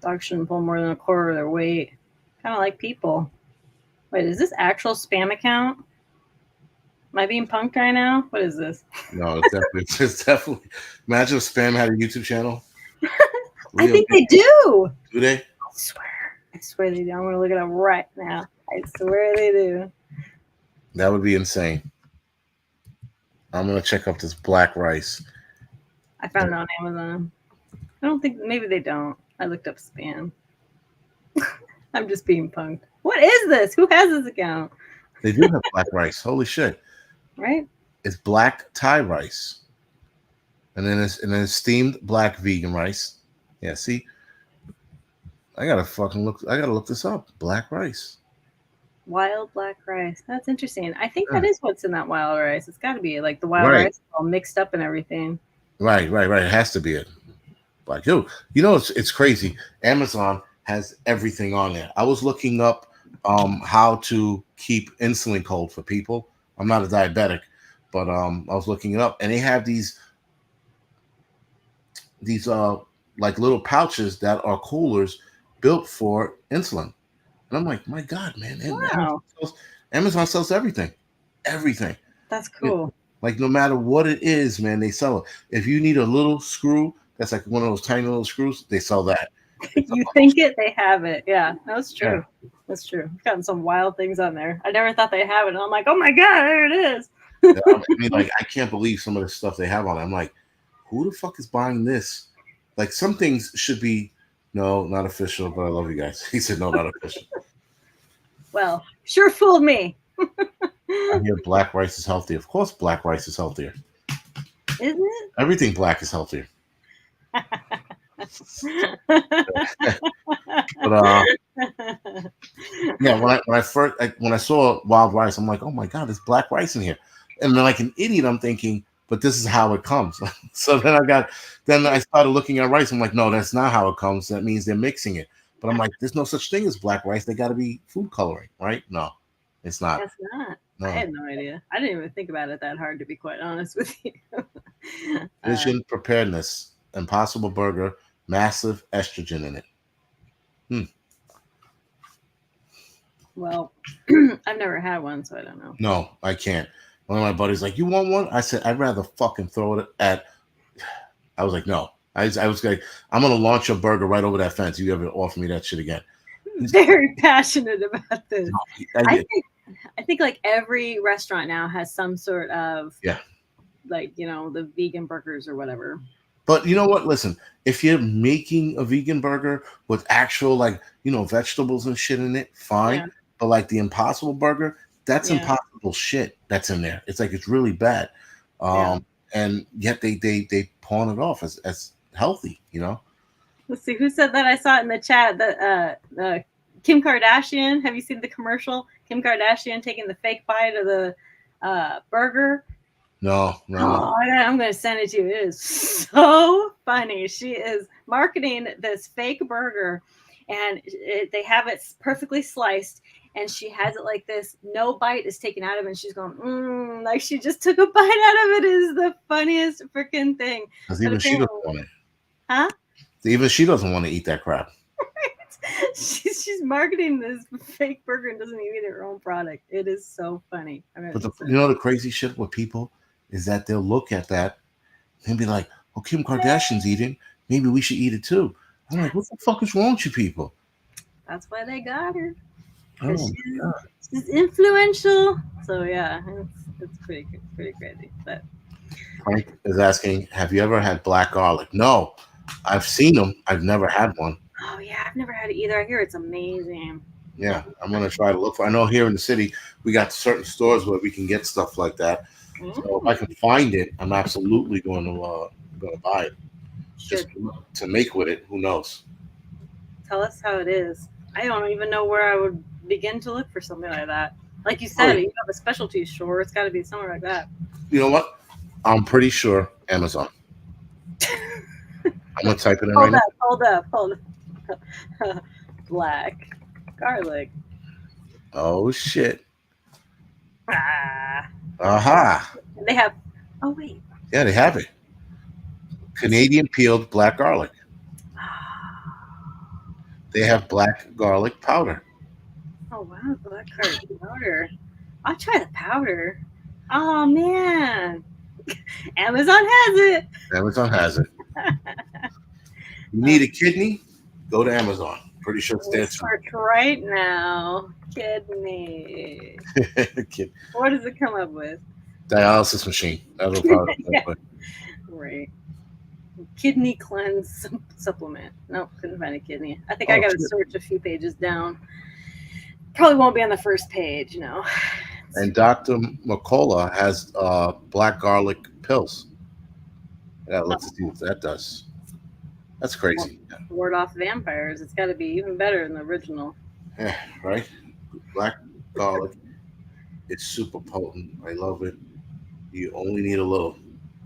Dogs shouldn't pull more than a quarter of their weight. Kind of like people. Wait, is this actual spam account? Am I being punked right now? What is this? No, it's definitely, it's definitely. Imagine if Spam had a YouTube channel. I Real? think they do. Do they? I swear. I swear they do. I'm going to look it up right now. I swear they do. That would be insane. I'm gonna check up this black rice. I found it on Amazon. I don't think, maybe they don't. I looked up spam. I'm just being punked. What is this? Who has this account? They do have black rice. Holy shit! Right? It's black Thai rice, and then it's steamed black vegan rice. Yeah, see, I gotta look this up. Black rice. Wild black rice. That's interesting. I think Yeah. that is what's in that wild rice. It's got to be like the wild Right, rice all mixed up and everything. right. It has to be it. Like, yo, it's crazy. Amazon has everything on there. I was looking up how to keep insulin cold for people. I'm not a diabetic, but I was looking it up, and they have these like little pouches that are coolers built for insulin. And I'm like, my God, man, and Wow, Amazon sells everything, everything. that's It- cool. like no matter what it is, man, they sell it. If you need a little screw, that's like one of those tiny little screws, they sell that. They sell You the whole think it, they have it. Yeah, that's yeah. true. That's true. I've gotten some wild things on there. I never thought they have it. And I'm like, oh my God, there it is. Yeah, I mean, like I can't believe some of the stuff they have on it. I'm like, who the fuck is buying this? Like some things should be no, not official, but I love you guys. He said no, not official. Well, sure fooled me. I hear black rice is healthy. Of course, black rice is healthier. Isn't Everything black is healthier. But it? yeah, when I saw wild rice, I'm like, oh my God, there's black rice in here, and then like an idiot, I'm thinking, but this is how it comes. So then I started looking at rice. I'm like, no, that's not how it comes. That means they're mixing it. But I'm like, there's no such thing as black rice. They got to be food coloring, right? No, it's not. It's not. I No, had no idea. I didn't even think about it that hard, to be quite honest with you. vision preparedness, Impossible Burger, massive estrogen in it. Hmm. Well, I've never had one, so I don't know. No, I can't. One of my buddies like, "You want one?" I said, "I'd rather fucking throw it at." I was like, "No." I was like, "I'm gonna launch a burger right over that fence. You ever offer me that shit again?" He's Very passionate about this. like, I think I think like every restaurant now has some sort of yeah. like, the vegan burgers or whatever. But you know what? Listen, if you're making a vegan burger with actual like vegetables and shit in it, fine. Yeah. But like the Impossible Burger, that's Yeah. impossible shit that's in there. It's like it's really bad, Yeah. and yet they pawn it off as healthy. Let's see who said that. I saw it in the chat. Kim Kardashian. Have you seen the commercial? Kim Kardashian taking the fake bite of the burger. No, no. Oh, I'm going to send it to you. It is so funny. She is marketing this fake burger, and they have it perfectly sliced, and she has it like this. No bite is taken out of it, and she's going, like she just took a bite out of it. It is the funniest freaking thing. Because But even she apparently, doesn't want it. huh? Even she doesn't want to eat that crap. She's marketing this fake burger and doesn't even eat her own product. It is so funny. But the crazy shit with people is that they'll look at that and be like, "Oh, Kim Kardashian's eating. Maybe we should eat it too." I'm like, "What the fuck is wrong with you people?" That's why they got her. Oh Because my god. she's influential. So yeah, it's pretty crazy. But Frank is asking, "Have you ever had black garlic?" No, I've seen them. I've never had one. oh yeah, I've never had it either. I hear it's amazing. Yeah, I'm gonna try to look for. I know here in the city we got certain stores where we can get stuff like that. So if I Mm, can find it, I'm absolutely going to buy it. Just should to make with it. Who knows? tell us how it is. I don't even know where I would begin to look for something like that. Like you All said, right. you have a specialty store. It's got to be somewhere like that. You know what? I'm pretty sure Amazon. I'm gonna type it in right Hold now. up, hold up, hold up. Black garlic. Oh shit! Ah, Aha! they have. Oh wait. Yeah, they have it. Canadian peeled black garlic. They have black garlic powder. Oh wow, black garlic powder. I'll try the powder. Oh man, Amazon has it. Amazon has it. You Uh, need a kidney? Go to Amazon. Pretty sure it's we'll there too. search right now. Kidney. Kid- What does it come up with? Dialysis machine. That'll probably. Yeah, right. Kidney cleanse supplement. Nope, couldn't find a kidney. I think I Oh got to shit! search a few pages down. Probably won't be on the first page. And Dr. McCullough has black garlic pills. Yeah, let's see what that does. That's crazy. Ward off vampires. It's got to be even better than the original. Yeah, right. Black garlic. It's super potent. I love it. You only need a little.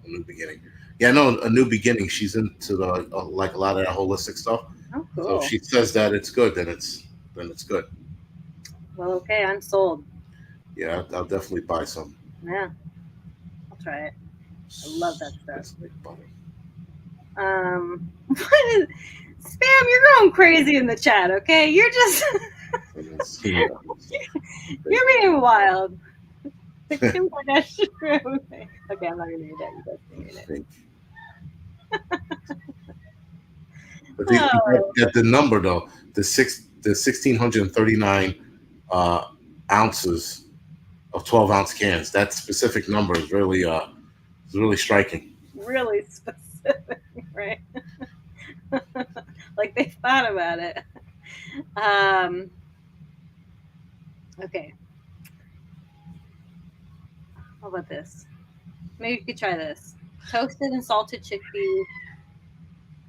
A new beginning. Yeah, no, a new beginning. She's into the like a lot of that holistic stuff. Oh, So if cool. she says that it's good, then it's good. Well, okay, I'm sold. Yeah, I'll definitely buy some. Yeah, I'll try it. I love that stuff. Let's make butter. What is Spam? You're going crazy in the chat. Okay, you're just Yeah. you're being wild. Kim Kardashian. Okay, I'm not gonna read that. You guys can read it. But Oh, get the number though. The 1,639 uh, ounces of 12-ounce cans. That specific number is really striking. really specific, right? Like they thought about it. Um. Okay. How about this? Maybe you could try this. Toasted and salted chickpea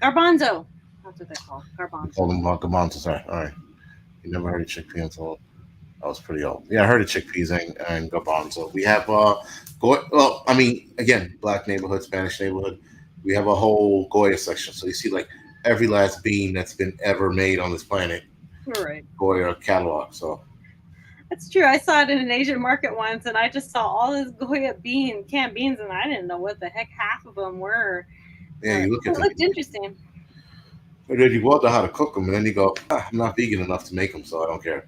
garbanzo. That's what they're called. Call Garbanzo. them Gamonza. Sorry. All right. You never heard of chickpea until I was pretty old. Yeah, I heard of chickpeas and garbanzo. We have well, I mean, again, black neighborhood, Spanish neighborhood. We have a whole Goya section. So you see like every last bean that's been ever made on this planet, You're right. Goya catalog. So That's true. I saw it in an Asian market once, and I just saw all this Goya canned beans, and I didn't know what the heck half of them were. yeah, you look at It them. looked interesting. And then you wonder how to cook them, and then you go, I'm not vegan enough to make them, so I don't care.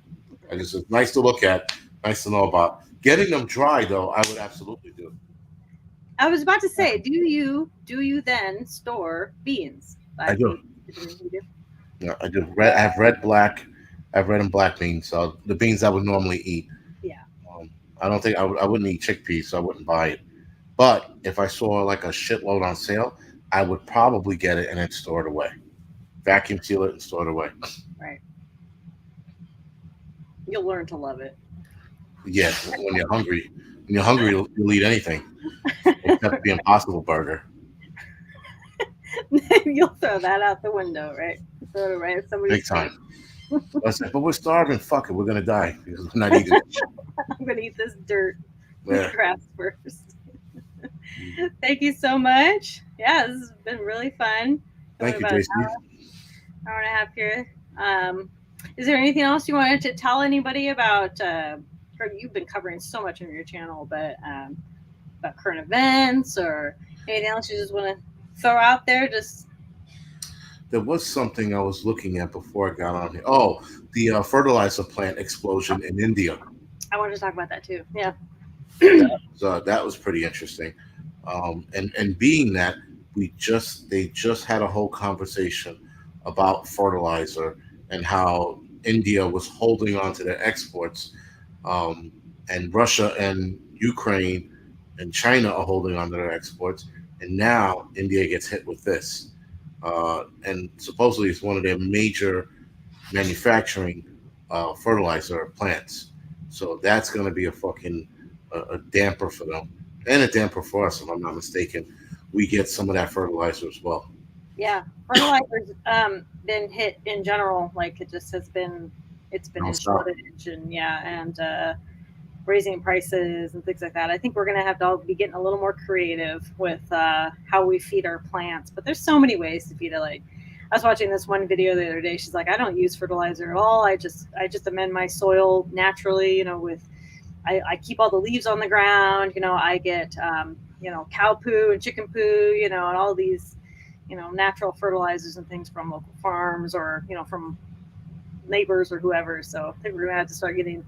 I just it's nice to look at, nice to know about. Getting them dry though, I would absolutely do. I was about to say, do you then store beans? I I do. think you do. Yeah, I do. Red. I have red, black. I have red and black beans. So the beans I would normally eat. Yeah, Um, I don't think I wouldn't eat chickpeas, so I wouldn't buy it. But if I saw like a shitload on sale, I would probably get it and then store it away. Vacuum seal it and store it away. right. You'll learn to love it. Yeah, when you're hungry, you'll eat anything except the Impossible Burger. You'll throw that out the window, right? Throw it right at somebody's Big time. face. I said, but we're starving. Fuck it, we're gonna die because we're not eating that shit. I'm gonna eat this dirt, this Yeah. grass first. Thank you so much. Yeah, this has been really fun. Going Thank you, about an JC. hour and a half here. Is there anything else you wanted to tell anybody about? Or you've been covering so much on your channel, but about current events or anything else you just want to throw out there? Just There was something I was looking at before I got on here. Oh, the fertilizer plant explosion in India. I wanted to talk about that too. Yeah. That was pretty interesting. And being that they just had a whole conversation about fertilizer and how India was holding on to their exports, um, and Russia and Ukraine and China are holding on to their exports, and now India gets hit with this. And supposedly it's one of their major manufacturing fertilizer plants. So that's going to be a fucking a damper for them and a damper for us, if I'm not mistaken. We get some of that fertilizer as well. Yeah, fertilizer's been hit in general. Like it just has been, it's been Don't in stop. shortage and yeah, and raising prices and things like that. I think we're gonna have to all be getting a little more creative with how we feed our plants. But there's so many ways to feed it. Like I was watching this one video the other day. She's like, I don't use fertilizer at all. I just amend my soil naturally. You know, with I keep all the leaves on the ground. You know, I get cow poo and chicken poo. You know, and all these natural fertilizers and things from local farms or from neighbors or whoever. So I think we're gonna have to start getting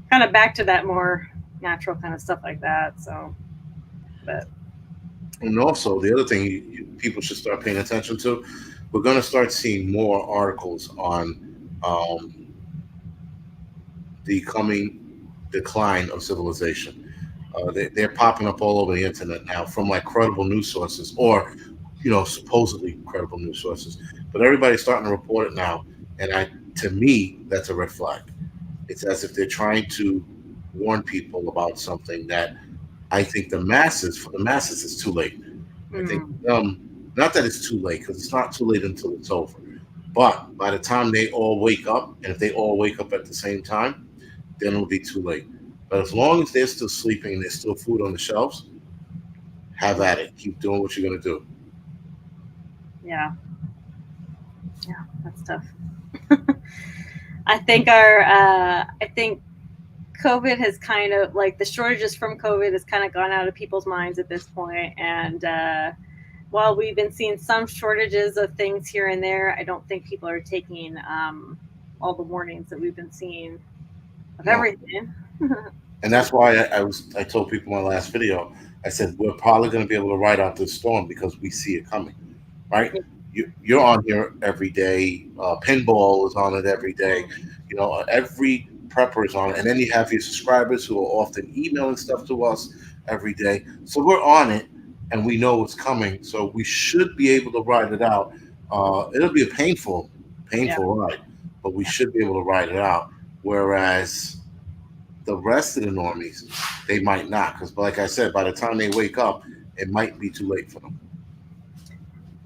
kind of back to that more natural kind of stuff like that. So, but And also, the other thing people should start paying attention to, we're going to start seeing more articles on um, the coming decline of civilization. They're popping up all over the internet now from like credible news sources or supposedly credible news sources. But everybody's starting to report it now, and to me, that's a red flag. It's as if they're trying to warn people about something that I think for the masses, it's too late. I think, mm, not that it's too late, because it's not too late until it's over. But by the time they all wake up, and if they all wake up at the same time, then it'll be too late. But as long as they're still sleeping and there's still food on the shelves, have at it. Keep doing what you're gonna do. yeah, yeah, that's tough. I think COVID has kind of like the shortages from COVID has kind of gone out of people's minds at this point, and while we've been seeing some shortages of things here and there, I don't think people are taking all the warnings that we've been seeing of No, everything. and that's why I told people in my last video. I said we're probably gonna be able to ride out this storm because we see it coming. Right? You're on here every day. Pinball is on it every day. Every prepper is on it, and then you have your subscribers who are often emailing stuff to us every day. So we're on it, and we know what's coming. So we should be able to ride it out. It'll be a Yeah, painful ride, but we should be able to ride it out. Whereas the rest of the normies, they might not, because like I said, by the time they wake up, it might be too late for them.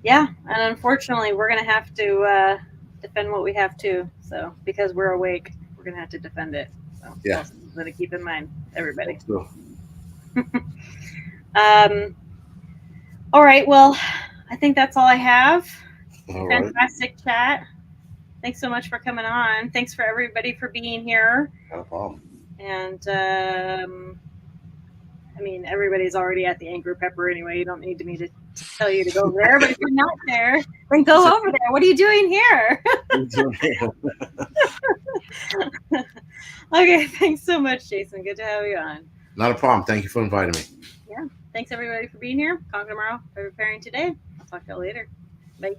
yeah, and unfortunately, we're gonna have to defend what we have to. So because we're awake, we're gonna have to defend it. So Yeah. that's something to keep in mind, everybody. So, Um, all right, well, I think that's all I have. all right, Fantastic chat. Thanks so much for coming on. Thanks for everybody for being here. no problem. And I mean, everybody's already at the Angry Pepper anyway. You don't need me to tell you to go over there. But if you're not there, then go over there. What are you doing here? Okay, thanks so much, Jason. Good to have you on. Not a problem. Thank you for inviting me. Yeah. Thanks everybody for being here. Conquer tomorrow by preparing today. I'll talk to you later. Bye.